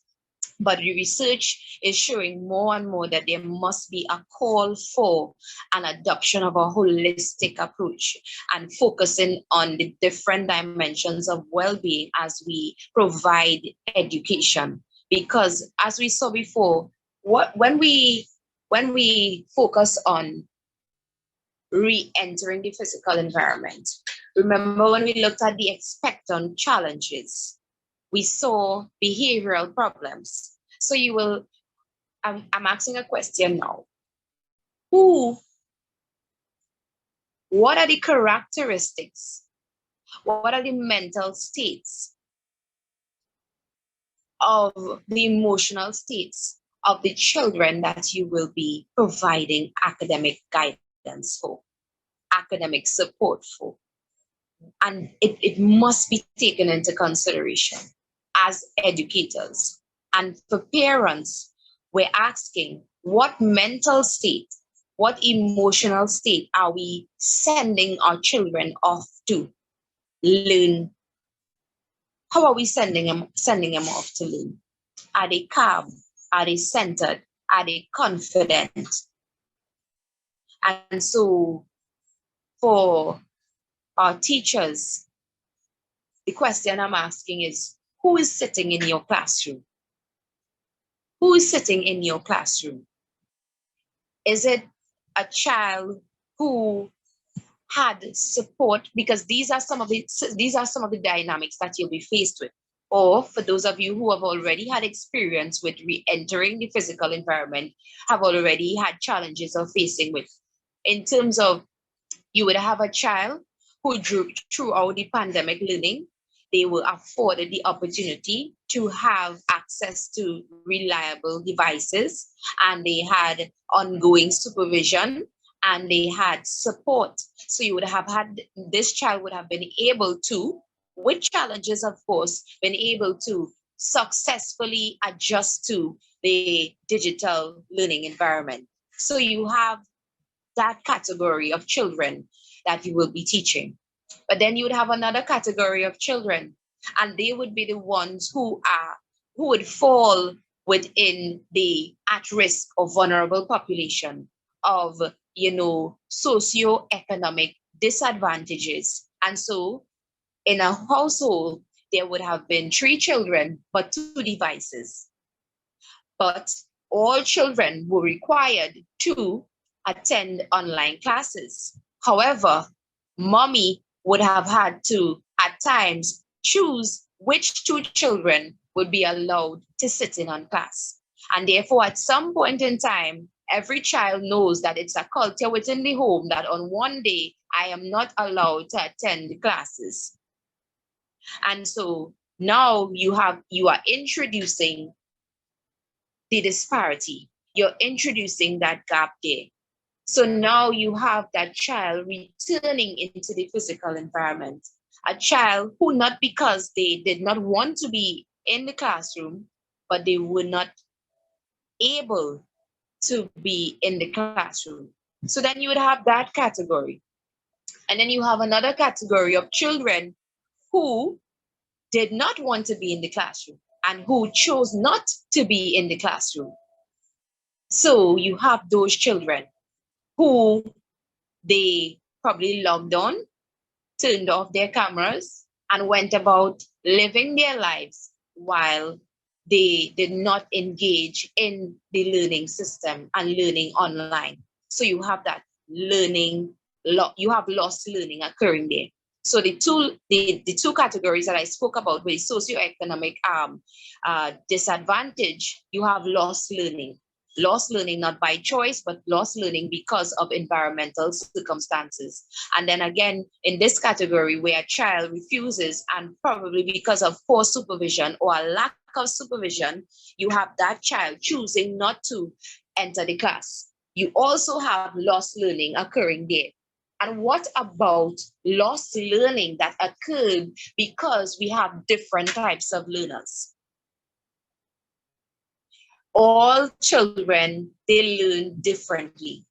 But the research is showing more and more that there must be a call for an adoption of a holistic approach and focusing on the different dimensions of well-being as we provide education. Because as we saw before, when we focus on re-entering the physical environment, remember when we looked at the expectant challenges, we saw behavioral problems. So you will, I'm asking a question now. What are the characteristics? What are the mental states of the emotional states of the children that you will be providing academic guidance for, academic support for? And it must be taken into consideration as educators. And for parents, we're asking what mental state, what emotional state are we sending our children off to learn? How are we sending them off to learn? Are they calm? Are they centered? Are they confident? And so for our teachers, the question I'm asking is, who is sitting in your classroom? Who is sitting in your classroom? Is it a child who had support? Because these are some of the dynamics that you'll be faced with. Or for those of you who have already had experience with re-entering the physical environment, have already had challenges of facing with, in terms of, you would have a child who throughout the pandemic learning, they were afforded the opportunity to have access to reliable devices, and they had ongoing supervision, and they had support. So you would have had, this child would have been able to, with challenges, of course, been able to successfully adjust to the digital learning environment. So you have that category of children that you will be teaching. But then you would have another category of children, and they would be the ones who would fall within the at-risk or vulnerable population of, socioeconomic disadvantages. And so in a household, there would have been 3 children, but 2 devices. But all children were required to attend online classes. However, mommy would have had to, at times, choose which 2 children would be allowed to sit in on class. And therefore, at some point in time, every child knows that it's a culture within the home that on one day, I am not allowed to attend the classes. And so now you are introducing the disparity. You're introducing that gap there. So now you have that child returning into the physical environment, a child who, not because they did not want to be in the classroom, but they were not able to be in the classroom. So then you would have that category. And then you have another category of children who did not want to be in the classroom and who chose not to be in the classroom. So you have those children who they probably logged on, turned off their cameras, and went about living their lives while they did not engage in the learning system and learning online. So you have that learning, you have lost learning occurring there. So the two categories that I spoke about with socioeconomic disadvantage, you have lost learning. Lost learning not by choice, but lost learning because of environmental circumstances. And then again, in this category where a child refuses, and probably because of poor supervision or a lack of supervision, you have that child choosing not to enter the class. You also have lost learning occurring there. And what about lost learning that occurred because we have different types of learners? All children, they learn differently.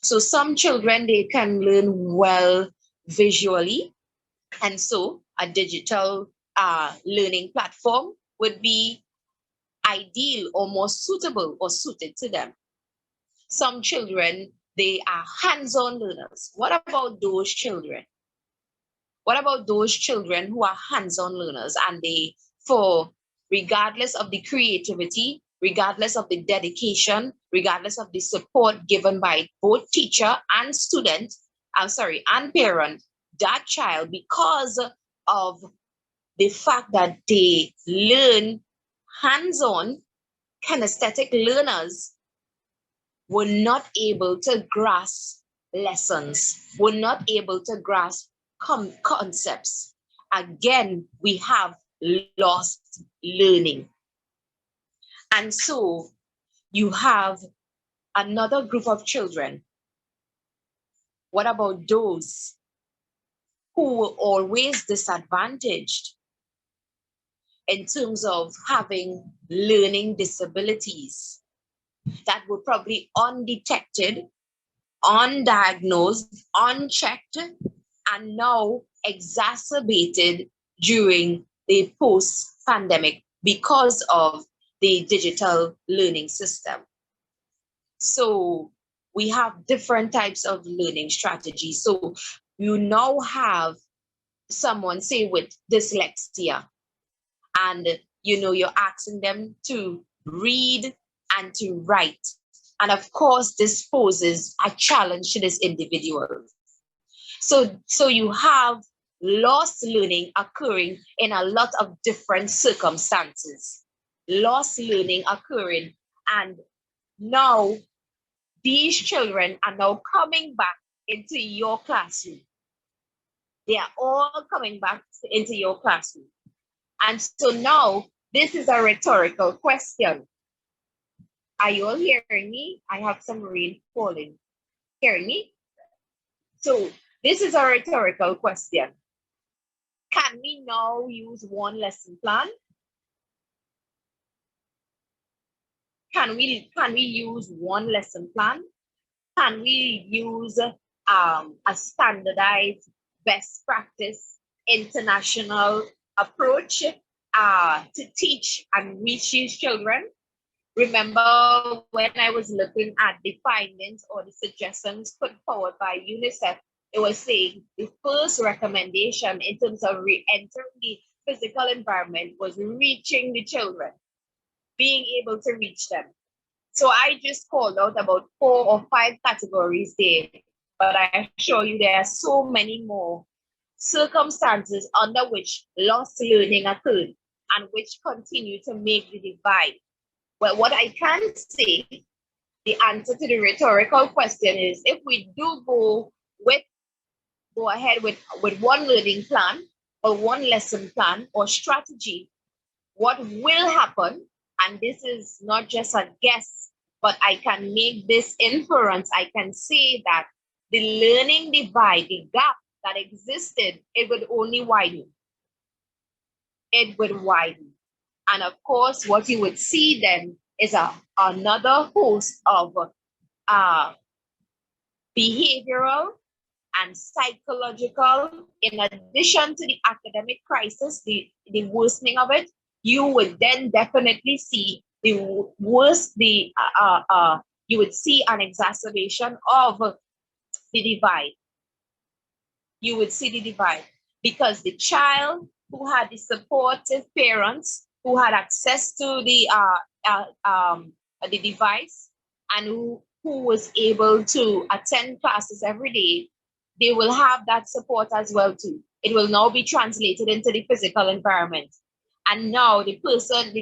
So some children, they can learn well visually. And so a digital learning platform would be ideal or more suitable or suited to them. Some children, they are hands-on learners. What about those children? What about those children who are hands-on learners and they, regardless of the creativity, regardless of the dedication, regardless of the support given by both teacher and student, and parent, that child, because of the fact that they learn hands-on, kinesthetic learners were not able to grasp lessons, were not able to grasp concepts. Again, we have lost learning. And so you have another group of children. What about those who were always disadvantaged in terms of having learning disabilities that were probably undetected, undiagnosed, unchecked, and now exacerbated during the post-pandemic because of the digital learning system? So we have different types of learning strategies. So you now have someone, say, with dyslexia, and you're asking them to read and to write. And of course, this poses a challenge to this individual. So you have lost learning occurring in a lot of different circumstances. Lost learning occurring, and now these children are now coming back into your classroom. They are all coming back into your classroom. And so now this is a rhetorical question. Are you all hearing me? I have some rain falling. Hearing me? So this is a rhetorical question. Can we now use one lesson plan? Can we use one lesson plan? Can we use a standardized best practice international approach to teach and reach these children? Remember when I was looking at the findings or the suggestions put forward by UNICEF, it was saying the first recommendation in terms of re-entering the physical environment was reaching the children, being able to reach them. So I just called out about 4 or 5 categories there, but I assure you there are so many more circumstances under which lost learning occurred and which continue to make the divide. Well, what I can say, the answer to the rhetorical question is, if we do go ahead with one learning plan or one lesson plan or strategy, what will happen, and this is not just a guess, but I can make this inference, I can say that the learning divide, the gap that existed, it would only widen. It would widen. And of course, what you would see then is another host of behavioral and psychological, in addition to the academic crisis, the worsening of it, you would then definitely see you would see an exacerbation of the divide. You would see the divide because the child who had the supportive parents, who had access to the device, and who was able to attend classes every day, they will have that support as well too. It will now be translated into the physical environment. And now the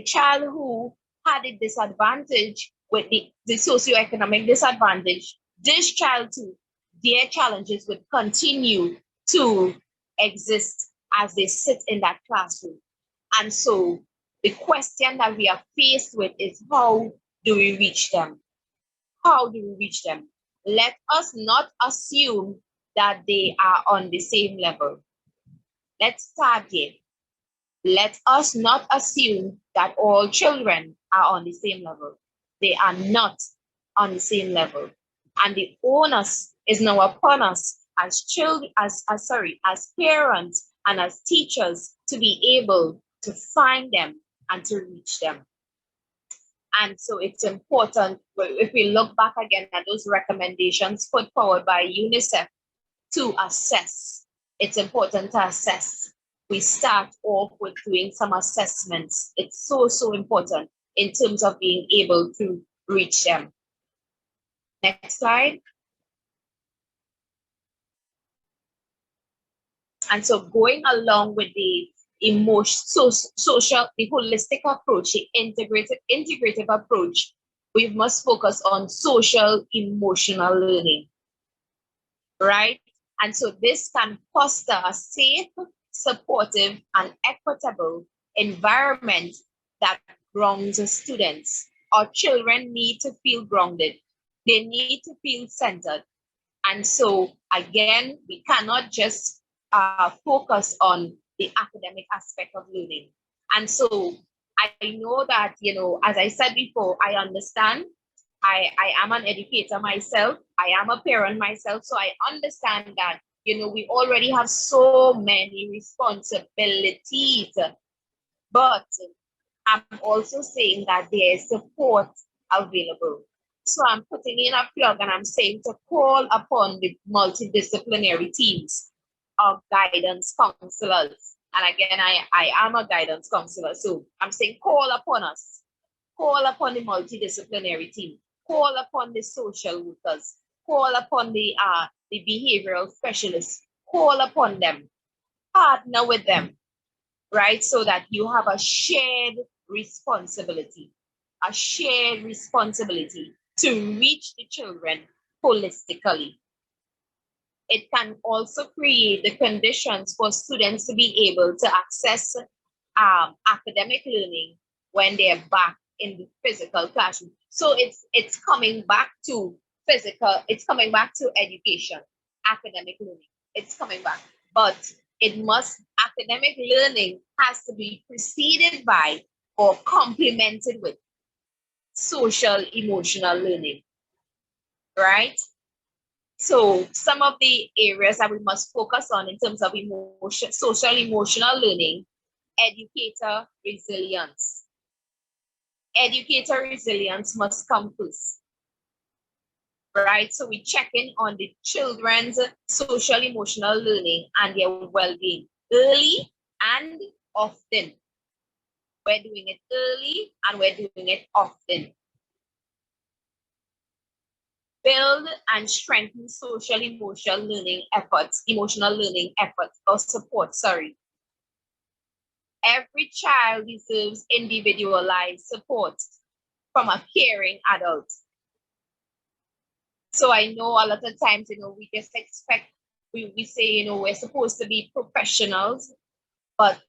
child who had a disadvantage with the socioeconomic disadvantage, this child too, their challenges would continue to exist as they sit in that classroom. And so the question that we are faced with is, how do we reach them? How do we reach them? Let us not assume that they are on the same level. Let's start here. Let us not assume that all children are on the same level. They are not on the same level. And the onus is now upon us as children, as parents and as teachers, to be able to find them and to reach them. And so it's important, if we look back again at those recommendations put forward by UNICEF, to assess. It's important to assess. We start off with doing some assessments. It's so important in terms of being able to reach them. Next slide. And so going along with the social, the holistic approach, the integrative approach, we must focus on social emotional learning, right? And so this can foster a safe, supportive, and equitable environment that grounds students. Our children need to feel grounded. They need to feel centered. And so again, we cannot just focus on the academic aspect of learning. And so I know that, as I said before, I understand. I am an educator myself. I am a parent myself. So I understand that, we already have so many responsibilities. But I'm also saying that there is support available. So I'm putting in a plug and I'm saying to call upon the multidisciplinary teams of guidance counselors. And again, I am a guidance counselor. So I'm saying call upon us. Call upon the multidisciplinary team. Call upon the social workers. Call upon the behavioral specialists. Call upon them. Partner with them, right? So that you have a shared responsibility. A shared responsibility to reach the children holistically. It can also create the conditions for students to be able to access academic learning when they're back in the physical classroom. So it's coming back to physical, it's coming back to education, academic learning. It's coming back. But academic learning has to be preceded by or complemented with social emotional learning, right? So some of the areas that we must focus on in terms of social emotional learning, educator resilience. Educator resilience must come first, right? So we check in on the children's social emotional learning and their well-being early and often. We're doing it early and we're doing it often. Build and strengthen social emotional learning efforts, or support, sorry. Every child deserves individualized support from a caring adult. So I know a lot of times, we just expect, we say, we're supposed to be professionals, but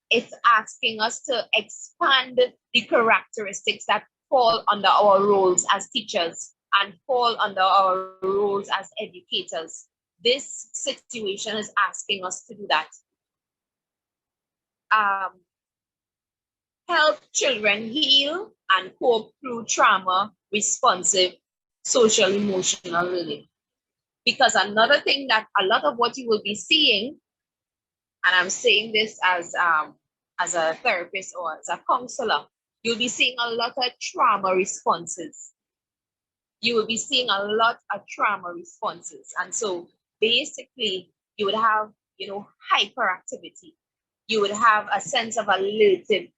it's asking us to expand the characteristics that fall under our roles as teachers and fall under our roles as educators. This situation is asking us to do that. Help children heal and cope through trauma-responsive social emotional learning. Because another thing that a lot of what you will be seeing, and I'm saying this as a therapist or as a counselor, you'll be seeing a lot of trauma responses. You will be seeing a lot of trauma responses. And so basically you would have, hyperactivity. You would have a sense of alerted,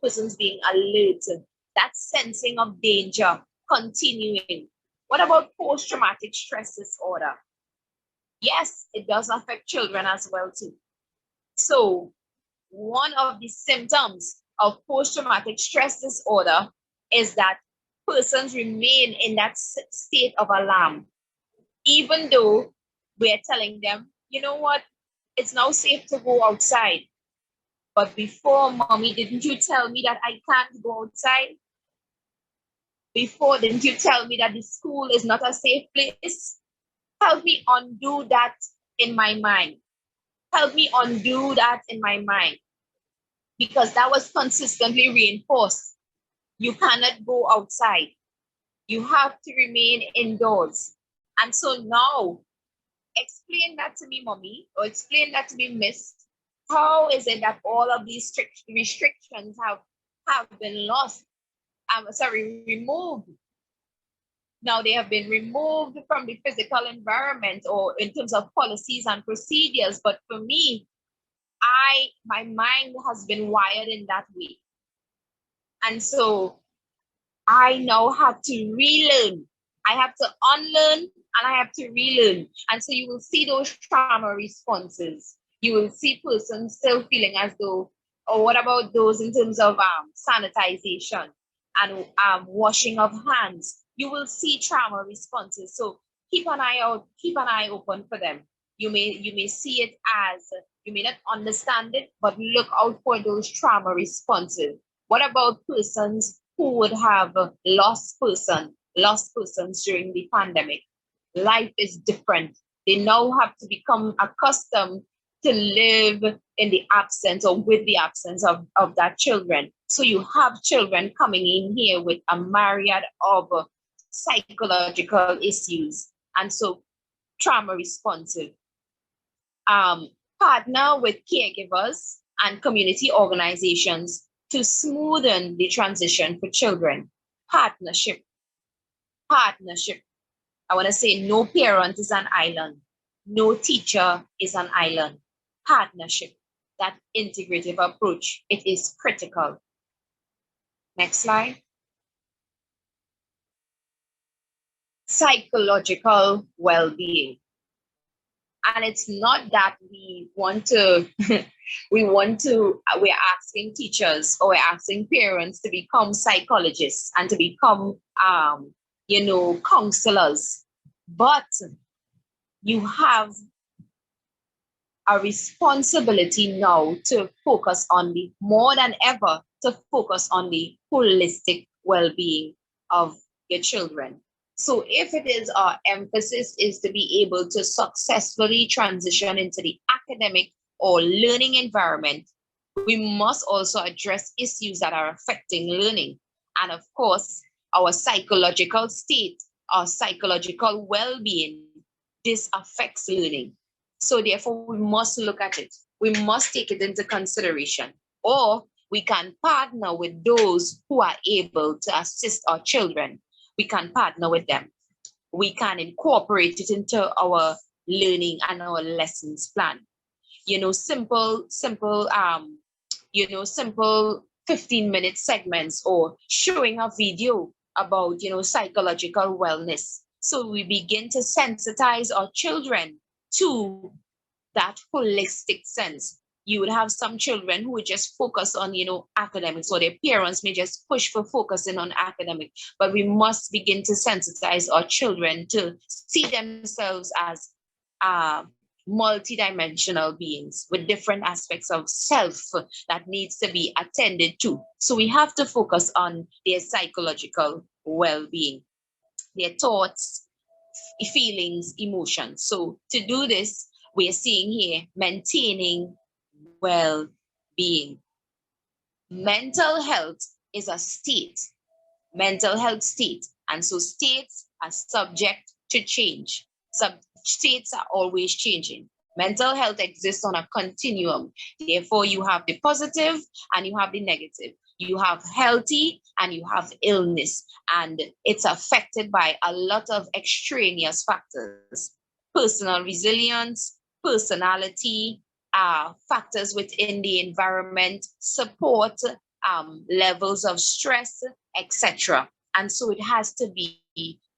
persons being alert, that sensing of danger continuing. What about post-traumatic stress disorder? Yes, it does affect children as well too. So one of the symptoms of post-traumatic stress disorder is that persons remain in that state of alarm, even though we're telling them, you know what, it's now safe to go outside. But before, mommy, didn't you tell me that I can't go outside? Before, didn't you tell me that the school is not a safe place? Help me undo that in my mind. Help me undo that in my mind. Because that was consistently reinforced. You cannot go outside. You have to remain indoors. And so now, explain that to me, mommy, or explain that to me, miss. How is it that all of these strict restrictions have been removed? Now they have been removed from the physical environment or in terms of policies and procedures. But for me, my mind has been wired in that way. And so I now have to relearn. I have to unlearn and I have to relearn. And so you will see those trauma responses. You will see persons still feeling as though, or what about those in terms of sanitization and washing of hands? You will see trauma responses. So keep an eye out, keep an eye open for them. You may see it as, you may not understand it, but look out for those trauma responses. What about persons who would have lost persons during the pandemic? Life is different. They now have to become accustomed to live in the absence or with the absence of that children. So you have children coming in here with a myriad of psychological issues. And so trauma responsive. Partner with caregivers and community organizations to smoothen the transition for children. Partnership. Partnership. I want to say no parent is an island. No teacher is an island. Partnership, that integrative approach, it is critical. Next slide. Psychological well-being. And it's not that we want to, we're asking teachers or we're asking parents to become psychologists and to become, counselors. But you have a responsibility now to focus on the, more than ever, to focus on the holistic well-being of your children. So if it is our emphasis is to be able to successfully transition into the academic or learning environment, we must also address issues that are affecting learning. And of course, our psychological state, our psychological well-being, this affects learning. So therefore, we must look at it. We must take it into consideration. Or we can partner with those who are able to assist our children. We can partner with them. We can incorporate it into our learning and our lessons plan. Simple 15-minute segments or showing a video about, psychological wellness. So we begin to sensitize our children to that holistic sense. You would have some children who would just focus on, academics, or their parents may just push for focusing on academic, but we must begin to sensitize our children to see themselves as multidimensional beings with different aspects of self that needs to be attended to. So we have to focus on their psychological well-being, their thoughts, feelings, emotions. So to do this, we're seeing here maintaining well-being. Mental health is a state, mental health state. And so states are subject to change. States are always changing. Mental health exists on a continuum. Therefore, you have the positive and you have the negative. You have healthy and you have illness. And it's affected by a lot of extraneous factors. Personal resilience, personality, factors within the environment, support, levels of stress, etc. And so it has to be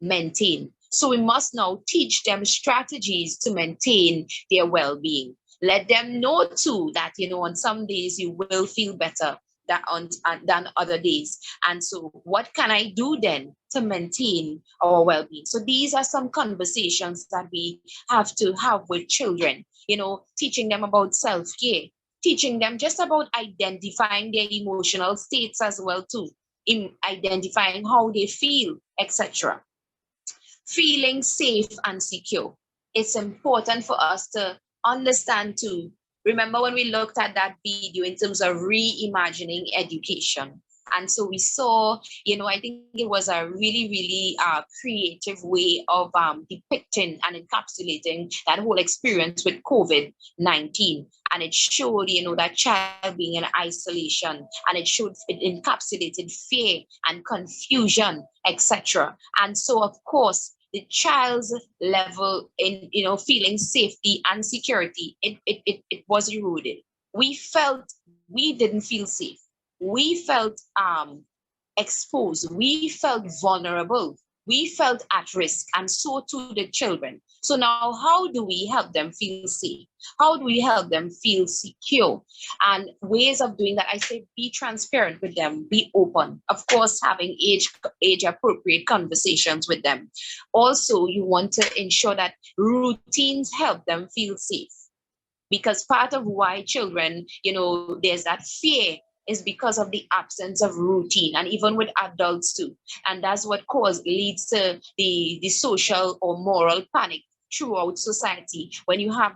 maintained. So we must now teach them strategies to maintain their well-being. Let them know too that, on some days you will feel better than other days. And so what can I do then to maintain our well-being? So these are some conversations that we have to have with children, teaching them about self-care, teaching them just about identifying their emotional states as well too, in identifying how they feel, etc. Feeling safe and secure. It's important for us to understand too. Remember when we looked at that video in terms of reimagining education? And so we saw, I think it was a really, really creative way of depicting and encapsulating that whole experience with COVID-19. And it showed, that child being in isolation, and it encapsulated fear and confusion, etc. And so, of course, the child's level in, feeling safety and security, it was eroded. We felt we didn't feel safe. We felt exposed. We felt vulnerable. We felt at risk, and so too the children. So now, how do we help them feel safe? How do we help them feel secure? And ways of doing that, I say, be transparent with them, be open. Of course, having age-appropriate conversations with them. Also, you want to ensure that routines help them feel safe. Because part of why children, there's that fear is because of the absence of routine, and even with adults too. And that's what leads to the social or moral panic throughout society. When you have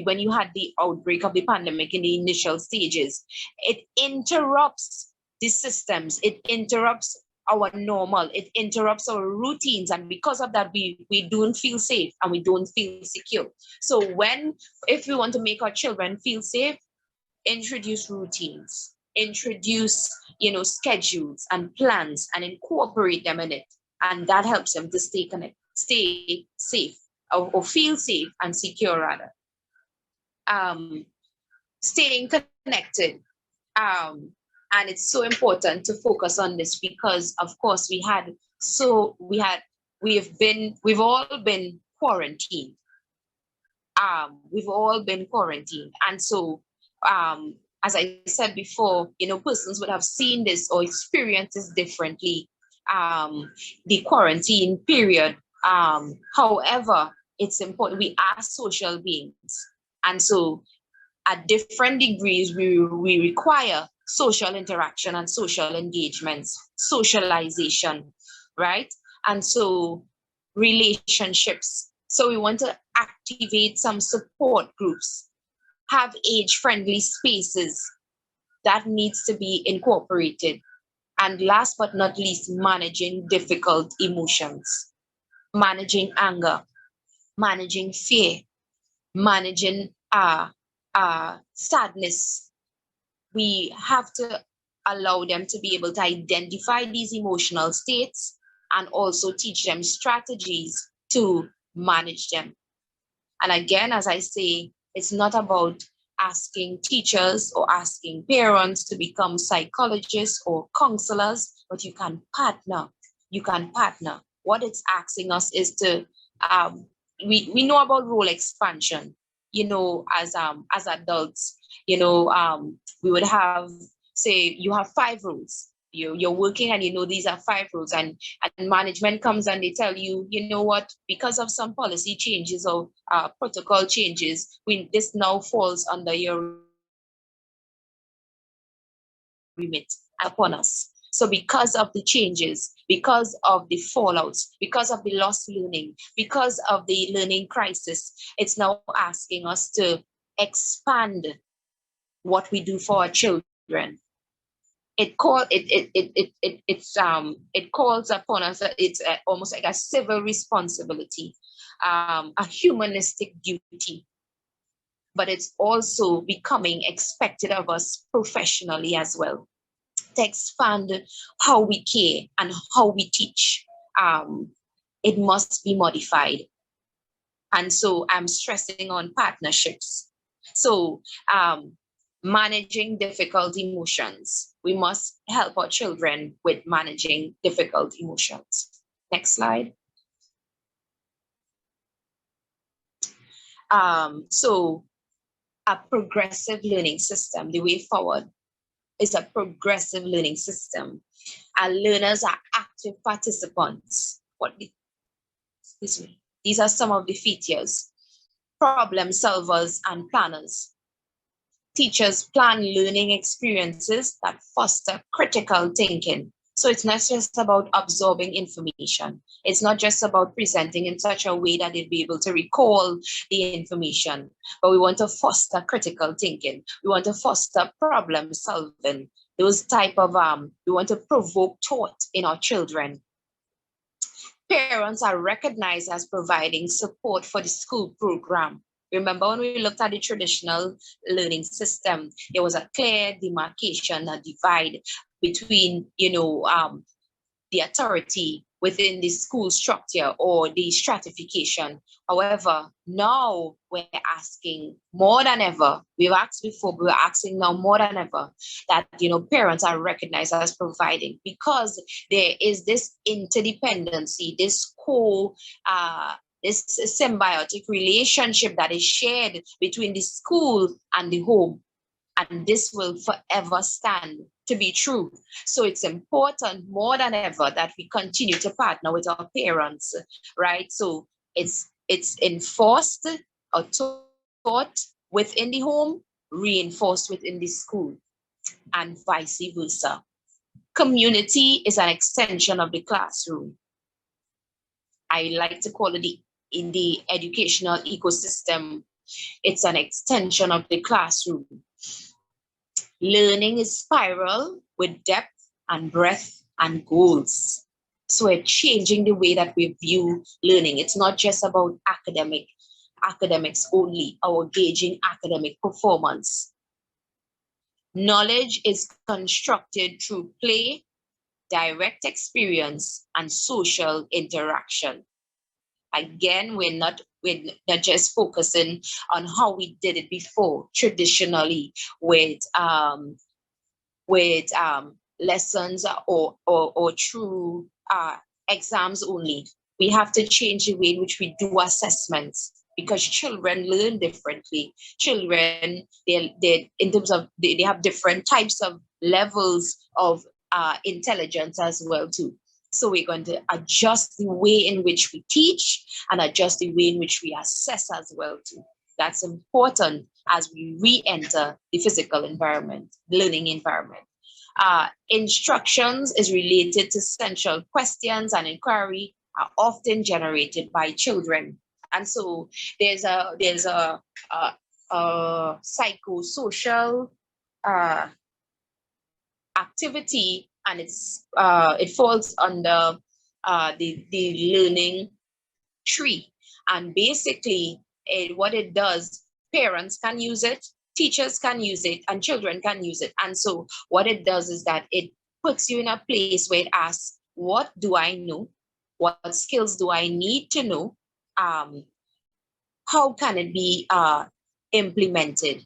when you had the outbreak of the pandemic in the initial stages, it interrupts the systems, it interrupts our normal, it interrupts our routines, and because of that, we don't feel safe and we don't feel secure. So if we want to make our children feel safe, introduce routines, introduce schedules and plans, and incorporate them in it. and that helps them to stay safe, or feel safe and secure rather. Staying connected. And it's so important to focus on this because, of course, we've all been quarantined. And so, as I said before, persons would have seen this or experienced this differently. The quarantine period. However, it's important. We are social beings, and so at different degrees, we require social interaction and social engagements, socialization, right? And so relationships. So we want to activate some support groups, have age-friendly spaces that needs to be incorporated. And last but not least, managing difficult emotions, managing anger, managing fear, managing sadness. We have to allow them to be able to identify these emotional states and also teach them strategies to manage them. And again, as I say, it's not about asking teachers or asking parents to become psychologists or counselors, but you can partner. You can partner. What it's asking us is to, we know about role expansion, as adults, we would have, say, you have 5 roles. You're working and these are 5 roles, and management comes and they tell you, what, because of some policy changes or protocol changes, this now falls under your remit upon us. So because of the changes, because of the fallouts, because of the lost learning, because of the learning crisis, it's now asking us to expand what we do for our children. It calls upon us. It's almost like a civil responsibility, a humanistic duty, but it's also becoming expected of us professionally as well, to expand how we care and how we teach. It must be modified. And so I'm stressing on partnerships. So managing difficult emotions. We must help our children with managing difficult emotions. Next slide. So a progressive learning system, the way forward is a progressive learning system. And learners are active participants. These are some of the features. Problem solvers and planners. Teachers plan learning experiences that foster critical thinking. So it's not just about absorbing information. It's not just about presenting in such a way that they'll be able to recall the information, but we want to foster critical thinking. We want to foster problem solving. Those type of, we want to provoke thought in our children. Parents are recognized as providing support for the school program. Remember when we looked at the traditional learning system, there was a clear demarcation, a divide between, the authority within the school structure or the stratification. However, now we're asking more than ever, we've asked before, but we're asking now more than ever that, parents are recognized as providing, because there is this interdependency, this this symbiotic relationship that is shared between the school and the home. And this will forever stand to be true. So it's important more than ever that we continue to partner with our parents, right? So it's enforced or taught within the home, reinforced within the school, and vice versa. Community is an extension of the classroom. I like to call it in the educational ecosystem, it's an extension of the classroom. Learning is spiral with depth and breadth and goals. So we're changing the way that we view learning. It's not just about academics only, or gauging academic performance. Knowledge is constructed through play, direct experience, and social interaction. Again, we're not just focusing on how we did it before, traditionally, with lessons or through exams only. We have to change the way in which we do assessments, because children learn differently. Children, they in terms of they have different types of levels of intelligence as well too. So we're going to adjust the way in which we teach and adjust the way in which we assess as well too. That's important as we re-enter the physical environment, learning environment. Instructions is related to central questions and inquiry are often generated by children. And so there's a psychosocial activity, and it falls under the learning tree. And basically, what it does, parents can use it, teachers can use it, and children can use it. And so what it does is that it puts you in a place where it asks, what do I know? What skills do I need to know? How can it be implemented?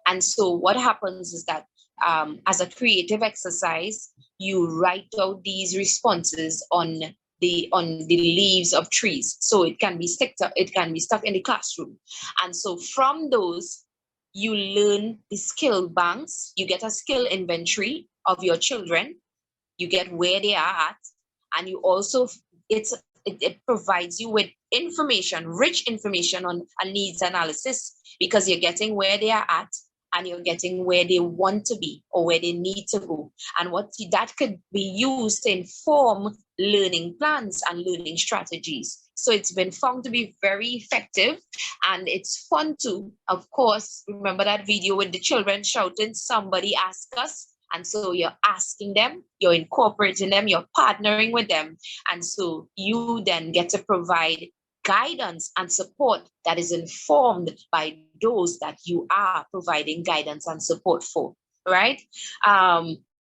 And so what happens is that as a creative exercise, you write out these responses on the leaves of trees. So it can be stuck in the classroom. And so from those, you learn the skill banks, you get a skill inventory of your children, you get where they are at, and you also, it provides you with information, rich information on a needs analysis, because you're getting where they are at and you're getting where they want to be or where they need to go. And that could be used to inform learning plans and learning strategies. So it's been found to be very effective, and it's fun too. Of course, remember that video with the children shouting, somebody ask us. And so you're asking them, you're incorporating them, you're partnering with them. And so you then get to provide guidance and support that is informed by those that you are providing guidance and support for, right?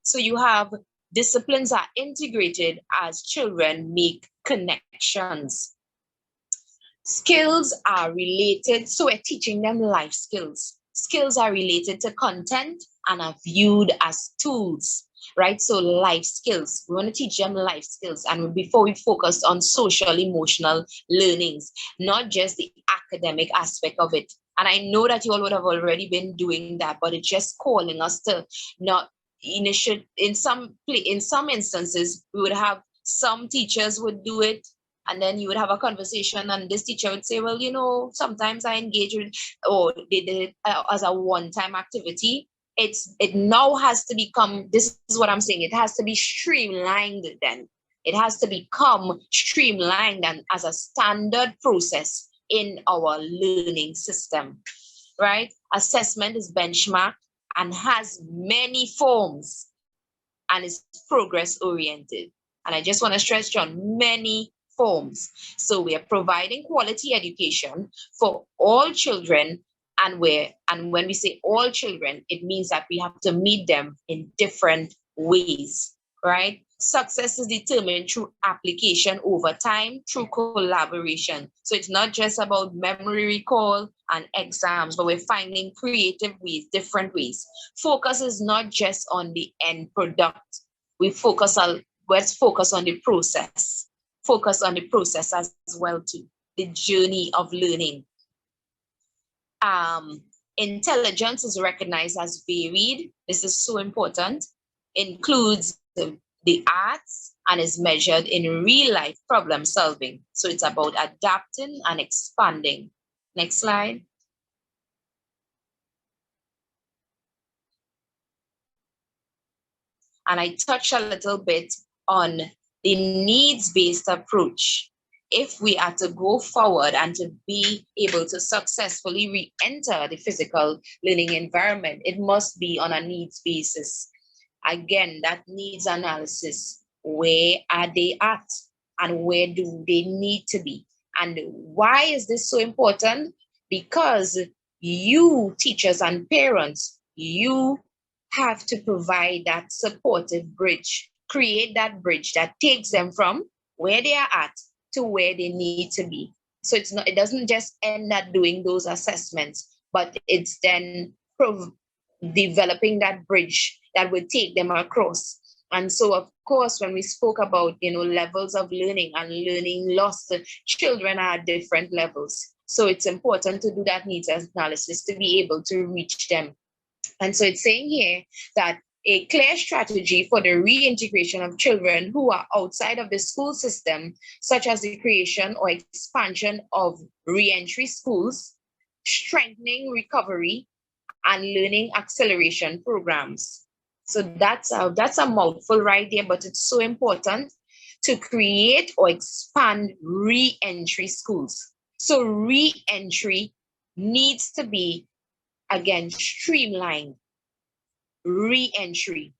So you have disciplines are integrated as children make connections. Skills are related, so we're teaching them life skills. Skills are related to content and are viewed as tools, right? So life skills, we want to teach them life skills. And before we focus on social, emotional learnings, not just the academic aspect of it. And I know that you all would have already been doing that, but it's just calling us to not initiate. In some instances, we would have some teachers would do it, and then you would have a conversation and this teacher would say, well, you know, sometimes I engage with, or they did it as a one-time activity. It now has to become, this is what I'm saying, it has to be streamlined then. It has to become streamlined and as a standard process in our learning system, right? Assessment is benchmarked and has many forms and is progress oriented. And I just want to stress, John, many forms. So we are providing quality education for all children, and when we say all children, it means that we have to meet them in different ways, right? Success is determined through application over time, through collaboration. So it's not just about memory recall and exams, but we're finding creative ways, different ways. Focus is not just on the end product. Let's focus on the process. Focus on the process as well too, the journey of learning. Intelligence is recognized as varied. This is so important. Includes the arts and is measured in real life problem solving. So it's about adapting and expanding. Next slide. And I touched a little bit on the needs-based approach. If we are to go forward and to be able to successfully re-enter the physical learning environment, it must be on a needs basis. Again, that needs analysis. Where are they at? And where do they need to be? And why is this so important? Because you, teachers and parents, you have to provide that supportive bridge create that bridge that takes them from where they are at to where they need to be. So it doesn't just end at doing those assessments, but it's then developing that bridge that will take them across. And so, of course, when we spoke about, levels of learning and learning loss, children are at different levels. So it's important to do that needs analysis to be able to reach them. And so it's saying here that a clear strategy for the reintegration of children who are outside of the school system, such as the creation or expansion of reentry schools, strengthening recovery, and learning acceleration programs. So that's a mouthful right there, but it's so important to create or expand re-entry schools. So re-entry needs to be, again, streamlined re-entry.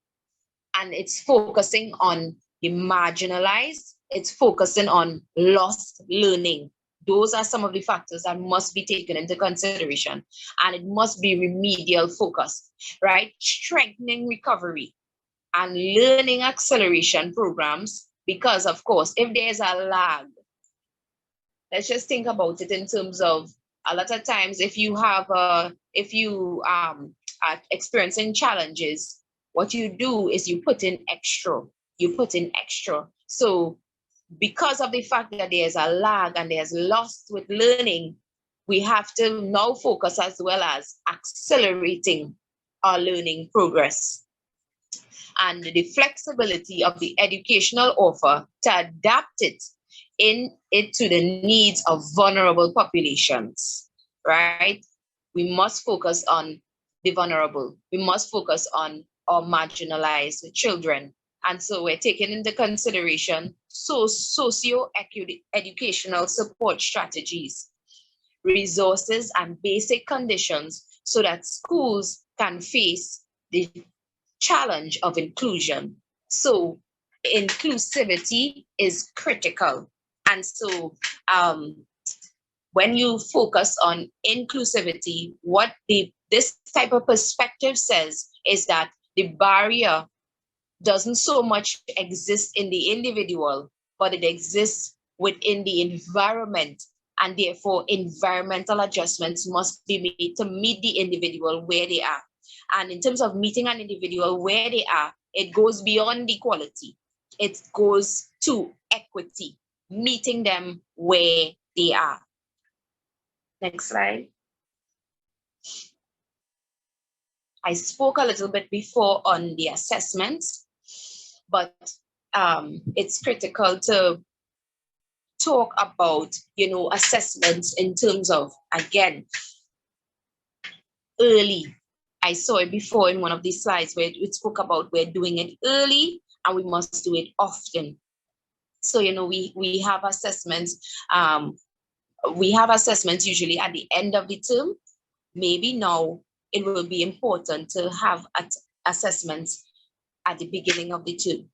And it's focusing on the marginalized, it's focusing on lost learning. Those are some of the factors that must be taken into consideration, and it must be remedial focused, right? Strengthening recovery and learning acceleration programs, because of course, if there's a lag, let's just think about it in terms of a lot of times if you are experiencing challenges, what you do is you put in extra. So because of the fact that there's a lag and there's loss with learning, we have to now focus as well as accelerating our learning progress. And the flexibility of the educational offer to adapt it to the needs of vulnerable populations, right? We must focus on the vulnerable. We must focus on our marginalized children. And so we're taking into consideration socio-educational support strategies, resources, and basic conditions so that schools can face the challenge of inclusion. So inclusivity is critical. And so when you focus on inclusivity, what this type of perspective says is that the barrier doesn't so much exist in the individual, but it exists within the environment. And therefore, environmental adjustments must be made to meet the individual where they are. And in terms of meeting an individual where they are, it goes beyond equality. It goes to equity, meeting them where they are. Next slide. I spoke a little bit before on the assessments, but it's critical to talk about, assessments in terms of, again, early. I saw it before in one of these slides where it spoke about we're doing it early and we must do it often. So, we have assessments. We have assessments usually at the end of the term. Maybe now it will be important to have assessments at the beginning of the term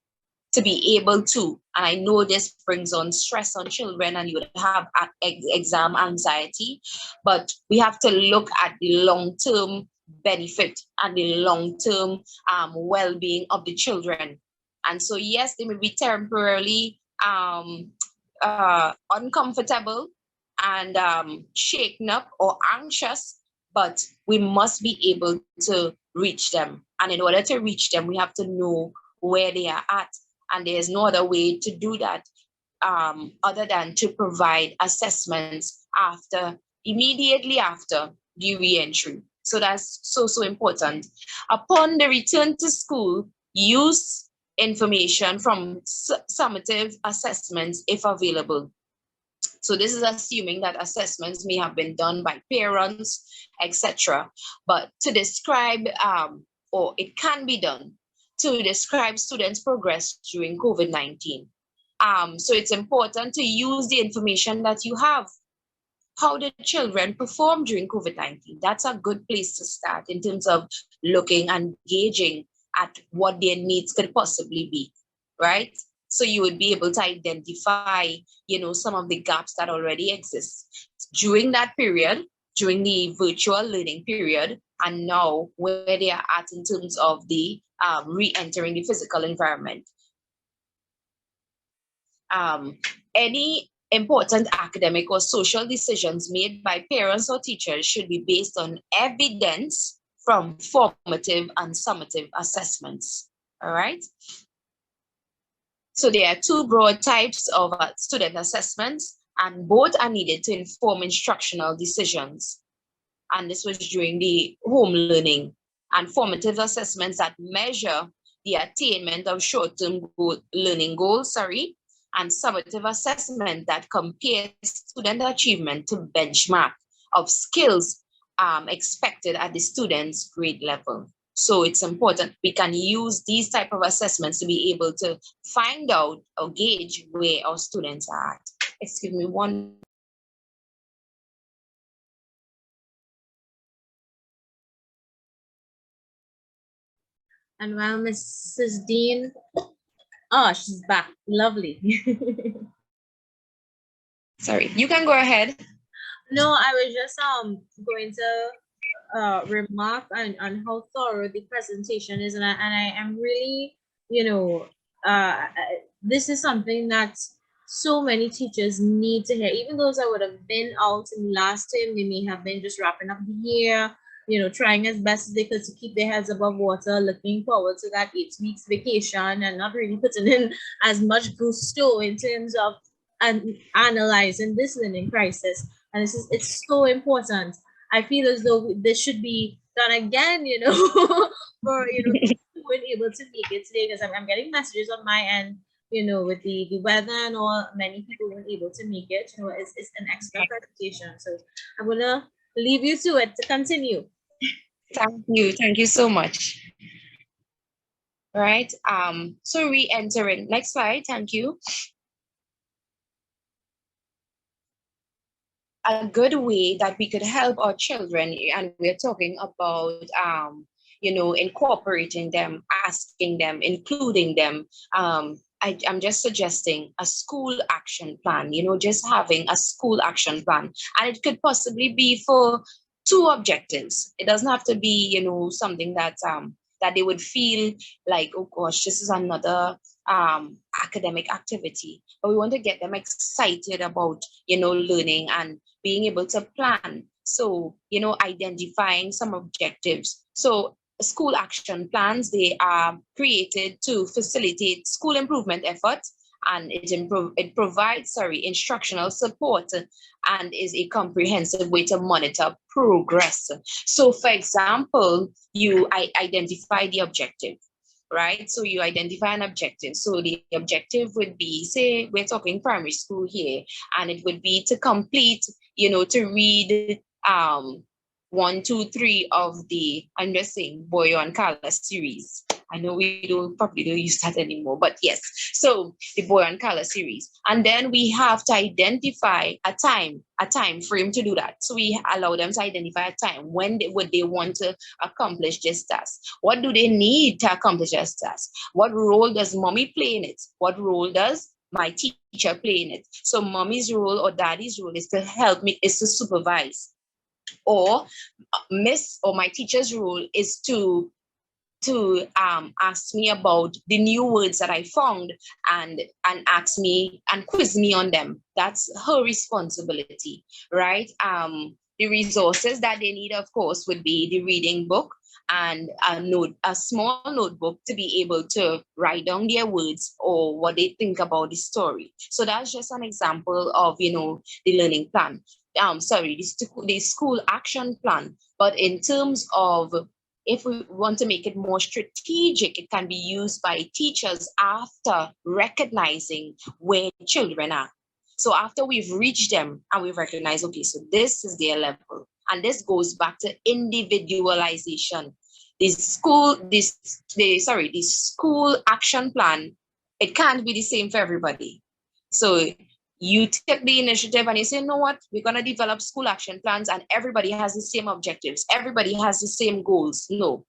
to be able to, and I know this brings on stress on children and you would have exam anxiety, but we have to look at the long-term benefit and the long-term well-being of the children. And so, yes, they may be temporarily uncomfortable and shaken up or anxious, but we must be able to reach them. And in order to reach them, we have to know where they are at. And there's no other way to do that other than to provide assessments immediately after the re-entry. So that's so important. Upon the return to school, use information from summative assessments if available. So this is assuming that assessments may have been done by parents, etc. But to describe, or it can be done, to describe students' progress during COVID-19. So it's important to use the information that you have. How did children perform during COVID-19? That's a good place to start in terms of looking and gauging at what their needs could possibly be, right? So you would be able to identify, some of the gaps that already exist during that period, during the virtual learning period, and now where they are at in terms of the re-entering the physical environment. Any important academic or social decisions made by parents or teachers should be based on evidence from formative and summative assessments. All right. So there are two broad types of student assessments, and both are needed to inform instructional decisions. And this was during the home learning. And formative assessments that measure the attainment of short-term learning goals, and summative assessment that compares student achievement to benchmark of skills expected at the student's grade level. So it's important we can use these type of assessments to be able to find out or gauge where our students are at. Excuse me one. And while Mrs. Dean, oh, she's back. Lovely. Sorry, you can go ahead. No, I was just going to remark on how thorough the presentation is, and I am really, this is something that so many teachers need to hear. Even those that would have been out in last term, they may have been just wrapping up the year, trying as best as they could to keep their heads above water, looking forward to that 8 weeks vacation, and not really putting in as much gusto in terms of analyzing this learning crisis. And it's so important. I feel as though this should be done again, for who weren't able to make it today, because I'm getting messages on my end, with the weather and all. Many people weren't able to make it. It's an extra presentation. So I'm gonna leave you to it to continue. Thank you so much. All right. So re-entering. Next slide. Thank you. A good way that we could help our children, and we're talking about incorporating them, asking them, including them. I'm just suggesting a school action plan, just having a school action plan. And it could possibly be for 2 objectives. It doesn't have to be, something that that they would feel like, oh gosh, this is another academic activity. But we want to get them excited about, learning and being able to plan. So, identifying some objectives. So school action plans, they are created to facilitate school improvement efforts, and it provides instructional support and is a comprehensive way to monitor progress. So for example, you identify the objective, right? So you identify an objective. So the objective would be, say we're talking primary school here, and it would be to complete, to read 1, 2, 3 of the, I'm just saying, Boy on Color series. I know we probably don't use that anymore, but yes. So the Boy on Color series. And then we have to identify a time frame to do that. So we allow them to identify a time. When would they want to accomplish this task? What do they need to accomplish this task? What role does mommy play in it? What role does my teacher play in it? So mommy's role or daddy's role is to help me, is to supervise. Or miss or my teacher's role is to ask me about the new words that I found and ask me and quiz me on them. That's her responsibility, right? The resources that they need, of course, would be the reading book and a small notebook to be able to write down their words or what they think about the story. So that's just an example of, the learning plan. The school action plan. But in terms of, if we want to make it more strategic, it can be used by teachers after recognizing where children are. So after we've reached them and we've recognized, okay, so this is their level. And this goes back to individualization. The school action plan, it can't be the same for everybody. So you take the initiative and you say, you know what, we're going to develop school action plans and everybody has the same objectives. Everybody has the same goals. No,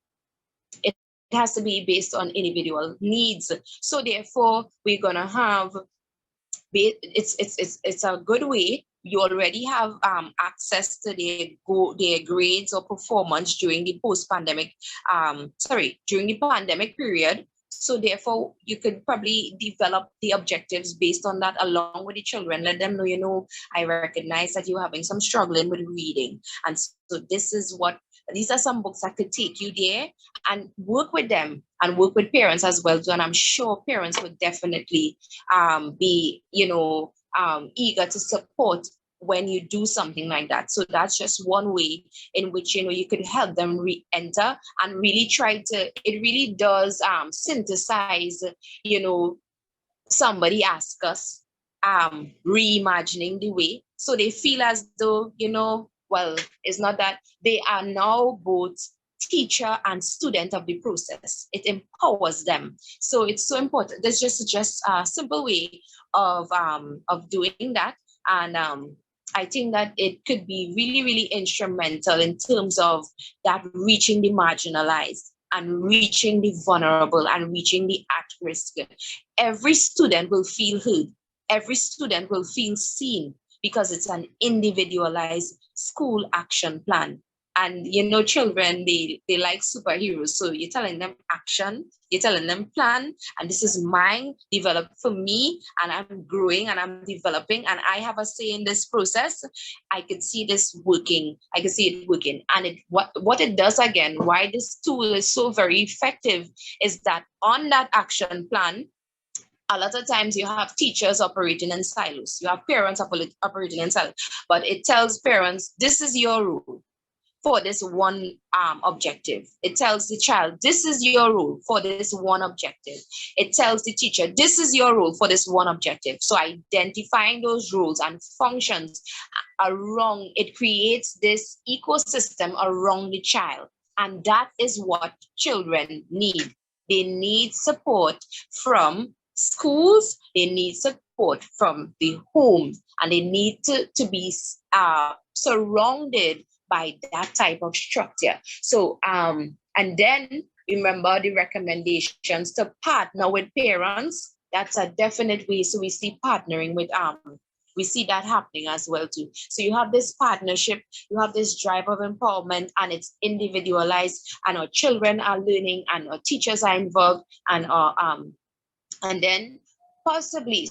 it has to be based on individual needs. So therefore, we're going to have, it's a good way. You already have access to their grades or performance during the post-pandemic, during the pandemic period. So therefore, you could probably develop the objectives based on that along with the children. Let them know, I recognize that you're having some struggling with reading. And so these are some books that could take you there, and work with them and work with parents as well. And I'm sure parents would definitely be, eager to support when you do something like that. So that's just one way in which, you could help them re-enter and really it really does synthesize, somebody ask us, reimagining the way. So they feel as though, well, it's not that they are now both teacher and student of the process. It empowers them. So it's so important. There's just a simple way of doing that. And I think that it could be really, really instrumental in terms of that reaching the marginalized and reaching the vulnerable and reaching the at-risk. Every student will feel heard. Every student will feel seen because it's an individualized school action plan. And children, they like superheroes. So you're telling them action, you're telling them plan, and this is mine, developed for me, and I'm growing and I'm developing, and I have a say in this process. I could see this working. I can see it working. And what it does again, why this tool is so very effective, is that on that action plan, a lot of times you have teachers operating in silos. You have parents operating in silos. But it tells parents, this is your rule for this one objective. It tells the child, this is your rule for this one objective. It tells the teacher, this is your rule for this one objective. So identifying those rules and functions around, it creates this ecosystem around the child. And that is what children need. They need support from schools, they need support from the homes, and they need to be surrounded by that type of structure. So, and then remember the recommendations to partner with parents. That's a definite way. So we see partnering with, we see that happening as well too. So you have this partnership, you have this drive of empowerment, and it's individualized, and our children are learning, and our teachers are involved, and then possibly,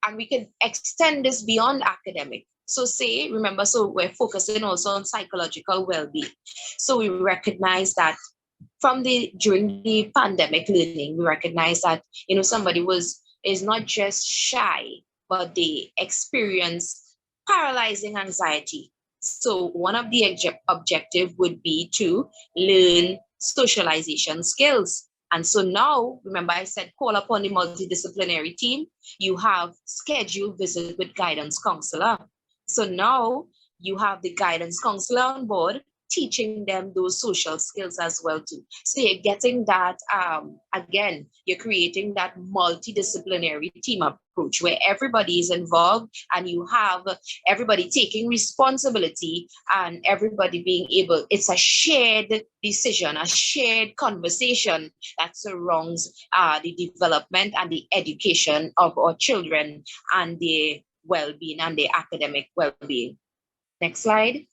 and we can extend this beyond academic. So remember, so we're focusing also on psychological well-being. So we recognize that during the pandemic learning, we recognize that, somebody is not just shy, but they experience paralyzing anxiety. So one of the objective would be to learn socialization skills. And so now, remember I said, call upon the multidisciplinary team. You have scheduled visit with guidance counselor. So now you have the guidance counselor on board, teaching them those social skills as well too. So you're getting that, again, you're creating that multidisciplinary team approach where everybody is involved, and you have everybody taking responsibility, and everybody being able, it's a shared decision, a shared conversation that surrounds the development and the education of our children and their well-being and their academic well-being. Next slide.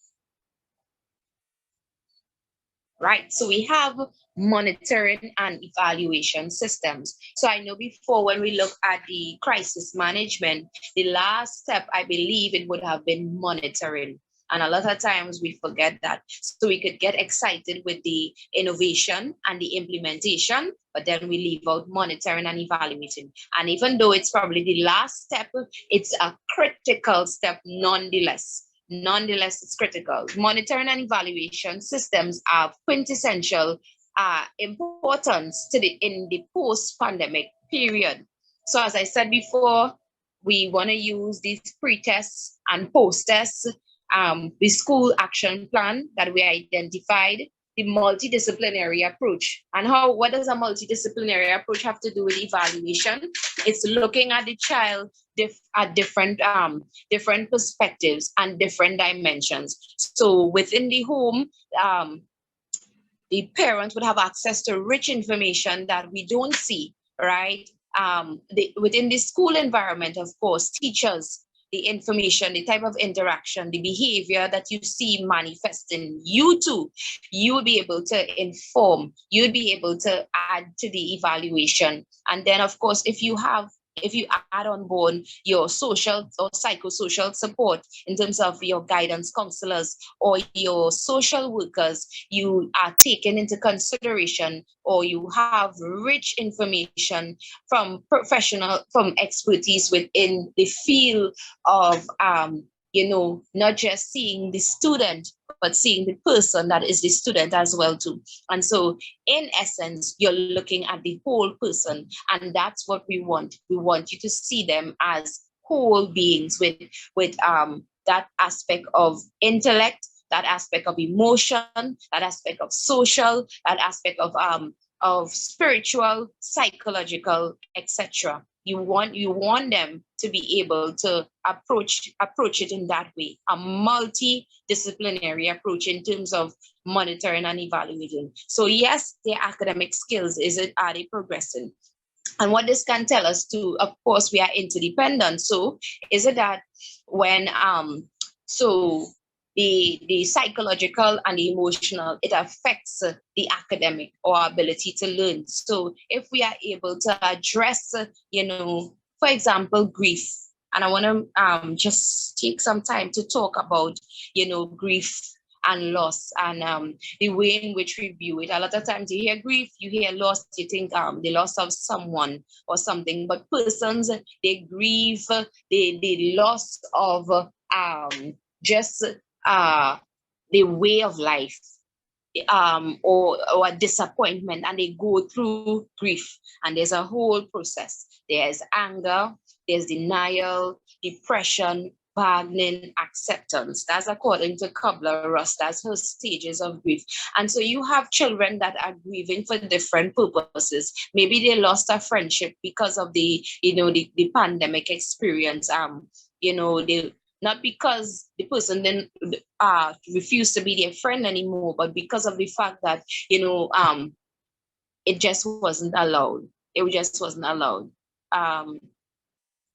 Right, so we have monitoring and evaluation systems. So I know before, when we look at the crisis management, the last step, I believe it would have been monitoring. And a lot of times we forget that. So we could get excited with the innovation and the implementation, but then we leave out monitoring and evaluating. And even though it's probably the last step, it's a critical step nonetheless. Nonetheless, it's critical. Monitoring and evaluation systems are quintessential importance in the post-pandemic period. So as I said before, we want to use these pre-tests and post-tests, the school action plan that we identified, the multidisciplinary approach. And what does a multidisciplinary approach have to do with evaluation? It's looking at the child at different perspectives and different dimensions. So within the home, the parents would have access to rich information that we don't see, right? Within the school environment, of course, teachers, the information, the type of interaction, the behavior that you see manifesting you too, you would be able to inform, you'd be able to add to the evaluation. And then, of course, if you add on board your social or psychosocial support in terms of your guidance counselors or your social workers, you are taken into consideration, or you have rich information from expertise within the field of not just seeing the student, but seeing the person that is the student as well too. And so in essence, you're looking at the whole person, and that's what we want. We want you to see them as whole beings with that aspect of intellect, that aspect of emotion, that aspect of social, that aspect of spiritual, psychological, etc. You want them to be able to approach it in that way, a multidisciplinary approach in terms of monitoring and evaluating. So yes, their academic skills, are they progressing? And what this can tell us too, of course, we are interdependent. So is it that when the psychological and the emotional, it affects the academic or ability to learn. So if we are able to address, for example, grief, and I want to just take some time to talk about, grief and loss and the way in which we view it. A lot of times you hear grief, you hear loss, you think the loss of someone or something, but persons, they grieve the loss of just the way of life, or a disappointment, and they go through grief. And there's a whole process. There's anger, there's denial, depression, bargaining, acceptance. That's according to Kubler-Ross. That's her stages of grief. And so you have children that are grieving for different purposes. Maybe they lost a friendship because of the pandemic experience. They, not because the person then refused to be their friend anymore, but because of the fact that, it just wasn't allowed. It just wasn't allowed.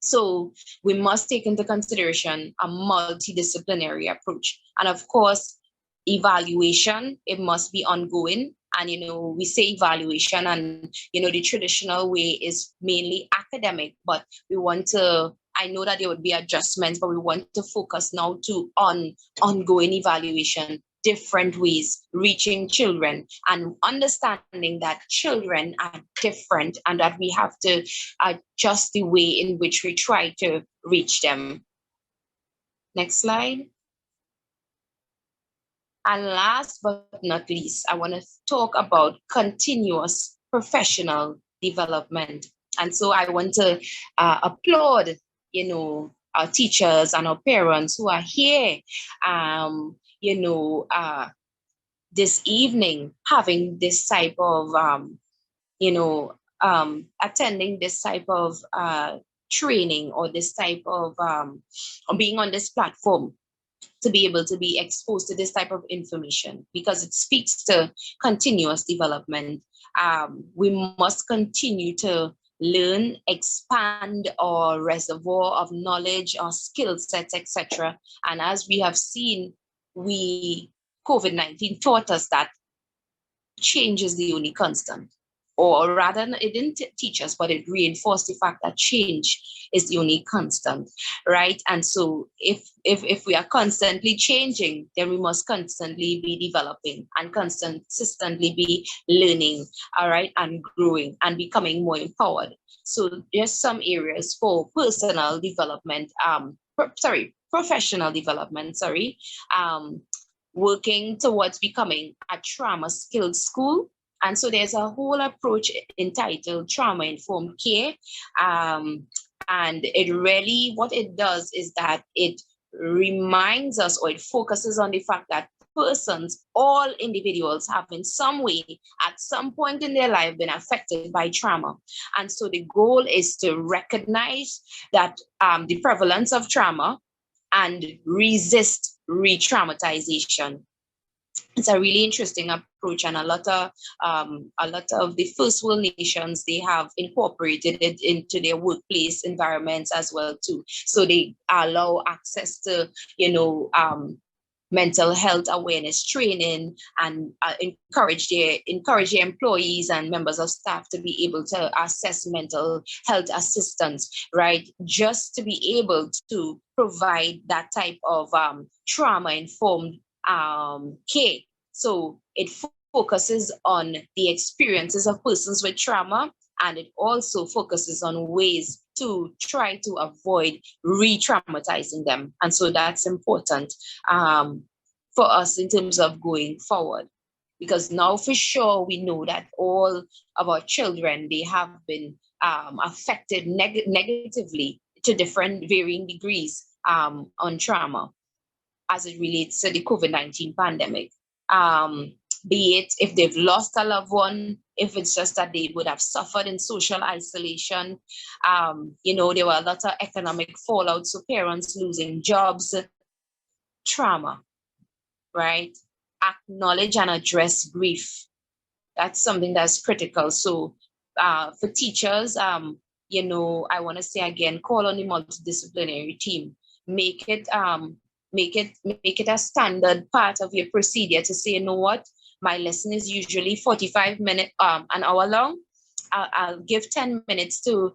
So we must take into consideration a multidisciplinary approach. And of course, evaluation, it must be ongoing. And, we say evaluation and, the traditional way is mainly academic, but we want to, I know that there would be adjustments, but we want to focus now on ongoing evaluation, different ways, reaching children and understanding that children are different and that we have to adjust the way in which we try to reach them. Next slide. And last but not least, I want to talk about continuous professional development. And so I want to applaud, our teachers and our parents who are here, this evening, having this type of, attending this type of training, or this type of being on this platform, to be able to be exposed to this type of information, because it speaks to continuous development. We must continue to learn, expand our reservoir of knowledge, our skill sets, etc. And as we have seen, COVID-19 taught us that change is the only constant. Or rather, it didn't teach us, but it reinforced the fact that change is the only constant, right? And so if we are constantly changing, then we must constantly be developing and consistently be learning, all right, and growing and becoming more empowered. So there's some areas for personal development, professional development, working towards becoming a trauma-skilled school. And so there's a whole approach entitled trauma-informed care. And it really, what it does is that it reminds us, or it focuses on the fact that persons, all individuals, have in some way, at some point in their life, been affected by trauma. And so the goal is to recognize that the prevalence of trauma and resist re-traumatization. it's a really interesting approach, and a lot of the first world nations, they have incorporated it into their workplace environments as well too. So they allow access to, mental health awareness training, and encourage their employees and members of staff to be able to access mental health assistance, right? Just to be able to provide that type of trauma informed care. So it focuses on the experiences of persons with trauma, and it also focuses on ways to try to avoid re-traumatizing them. And so that's important for us in terms of going forward. Because now for sure we know that all of our children, they have been affected negatively to different varying degrees on trauma as it relates to the COVID-19 pandemic. Be it if they've lost a loved one, if it's just that they would have suffered in social isolation. There were a lot of economic fallout, so parents losing jobs, trauma, right? Acknowledge and address grief. That's something that's critical. So for teachers, I want to say again, call on the multidisciplinary team. Make it a standard part of your procedure to say, you know what, my lesson is usually 45 minutes, an hour long. I'll give 10 minutes to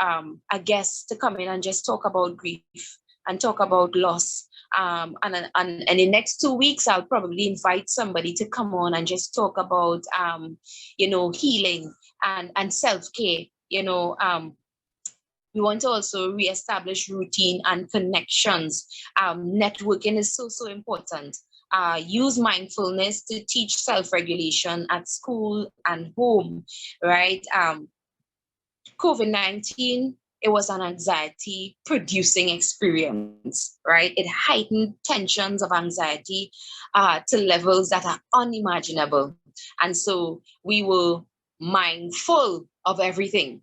a guest to come in and just talk about grief and talk about loss. And in the next 2 weeks, I'll probably invite somebody to come on and just talk about, healing and self-care. We want to also reestablish routine and connections. Networking is so important. Use mindfulness to teach self-regulation at school and home, right? COVID-19, it was an anxiety producing experience, right? It heightened tensions of anxiety to levels that are unimaginable. And so we were mindful of everything,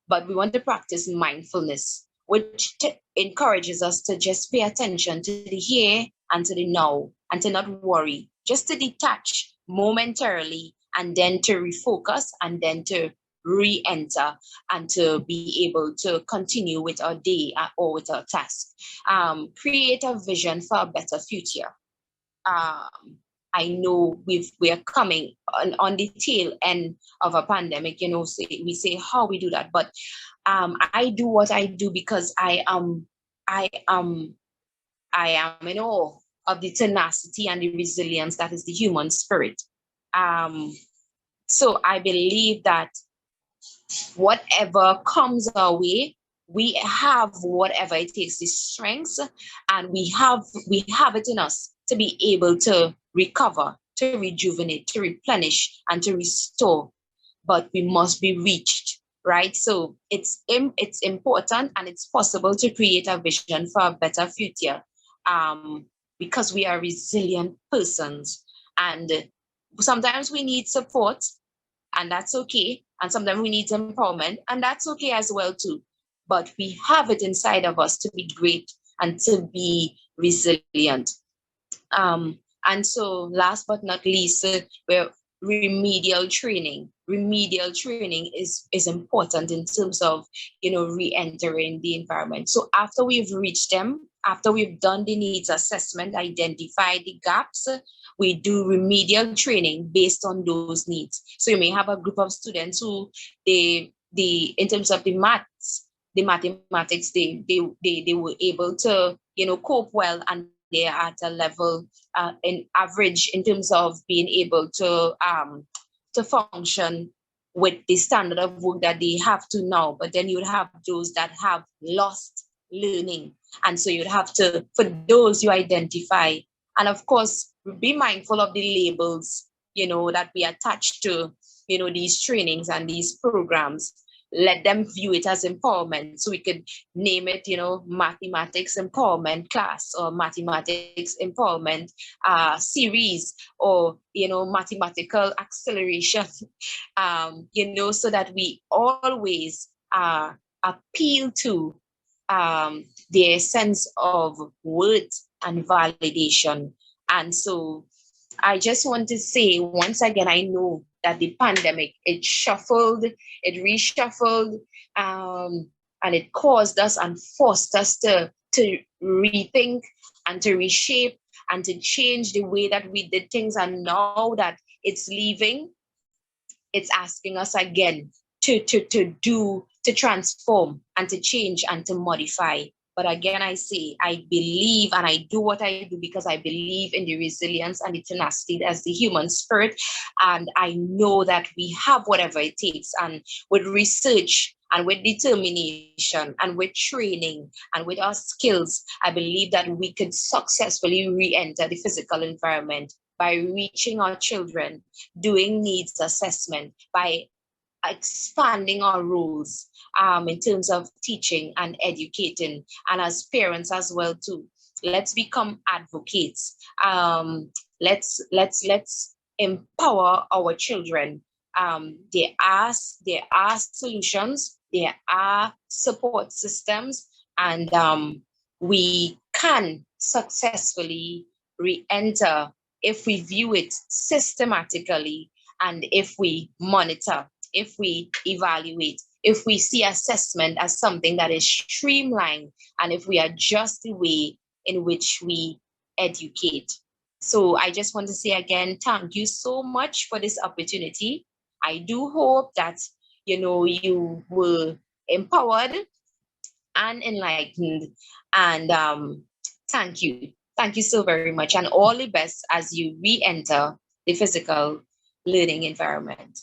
but we want to practice mindfulness, which encourages us to just pay attention to the here and to the now, and to not worry, just to detach momentarily, and then to refocus, and then to re-enter, and to be able to continue with our day or with our task. Create a vision for a better future. I know we are coming on the tail end of a pandemic, we say how we do that, but I do what I do because I am in awe of the tenacity and the resilience that is the human spirit. So I believe that whatever comes our way, we have whatever it takes, the strengths, and we have it in us to be able to recover, to rejuvenate, to replenish, and to restore. But we must be reached, right? So it's important, and it's possible to create a vision for a better future, because we are resilient persons, and sometimes we need support, and that's okay. And sometimes we need empowerment, and that's okay as well too. But we have it inside of us to be great and to be resilient. And so last but not least, we're remedial training. Remedial training is important in terms of, re-entering the environment. So after we've reached them, after we've done the needs assessment, identified the gaps, we do remedial training based on those needs. So you may have a group of students who in terms of the mathematics, they were able to, cope well, and they are at a level in average in terms of being able to function with the standard of work that they have to now. But then you would have those that have lost learning. And so you'd have to, for those you identify, and of course, be mindful of the labels, that we attach to, these trainings and these programs. Let them view it as empowerment. So we could name it, mathematics empowerment class, or mathematics empowerment series, or, mathematical acceleration, so that we always appeal to their sense of worth and validation. And so I just want to say once again, I know that the pandemic, it shuffled, it reshuffled, and it caused us and forced us to rethink and to reshape and to change the way that we did things. And now that it's leaving, it's asking us again to transform and to change and to modify. But again, I say, I believe and I do what I do because I believe in the resilience and the tenacity as the human spirit. And I know that we have whatever it takes. And with research and with determination and with training and with our skills, I believe that we could successfully re-enter the physical environment by reaching our children, doing needs assessment, by expanding our roles in terms of teaching and educating, and as parents as well too. Let's become advocates. Let's empower our children. There are solutions, there are support systems, and we can successfully re-enter if we view it systematically and if we monitor, if we evaluate, if we see assessment as something that is streamlined, and if we adjust the way in which we educate. So I just want to say again, thank you so much for this opportunity. I do hope that you were empowered and enlightened. And thank you. Thank you so very much. And all the best as you re-enter the physical learning environment.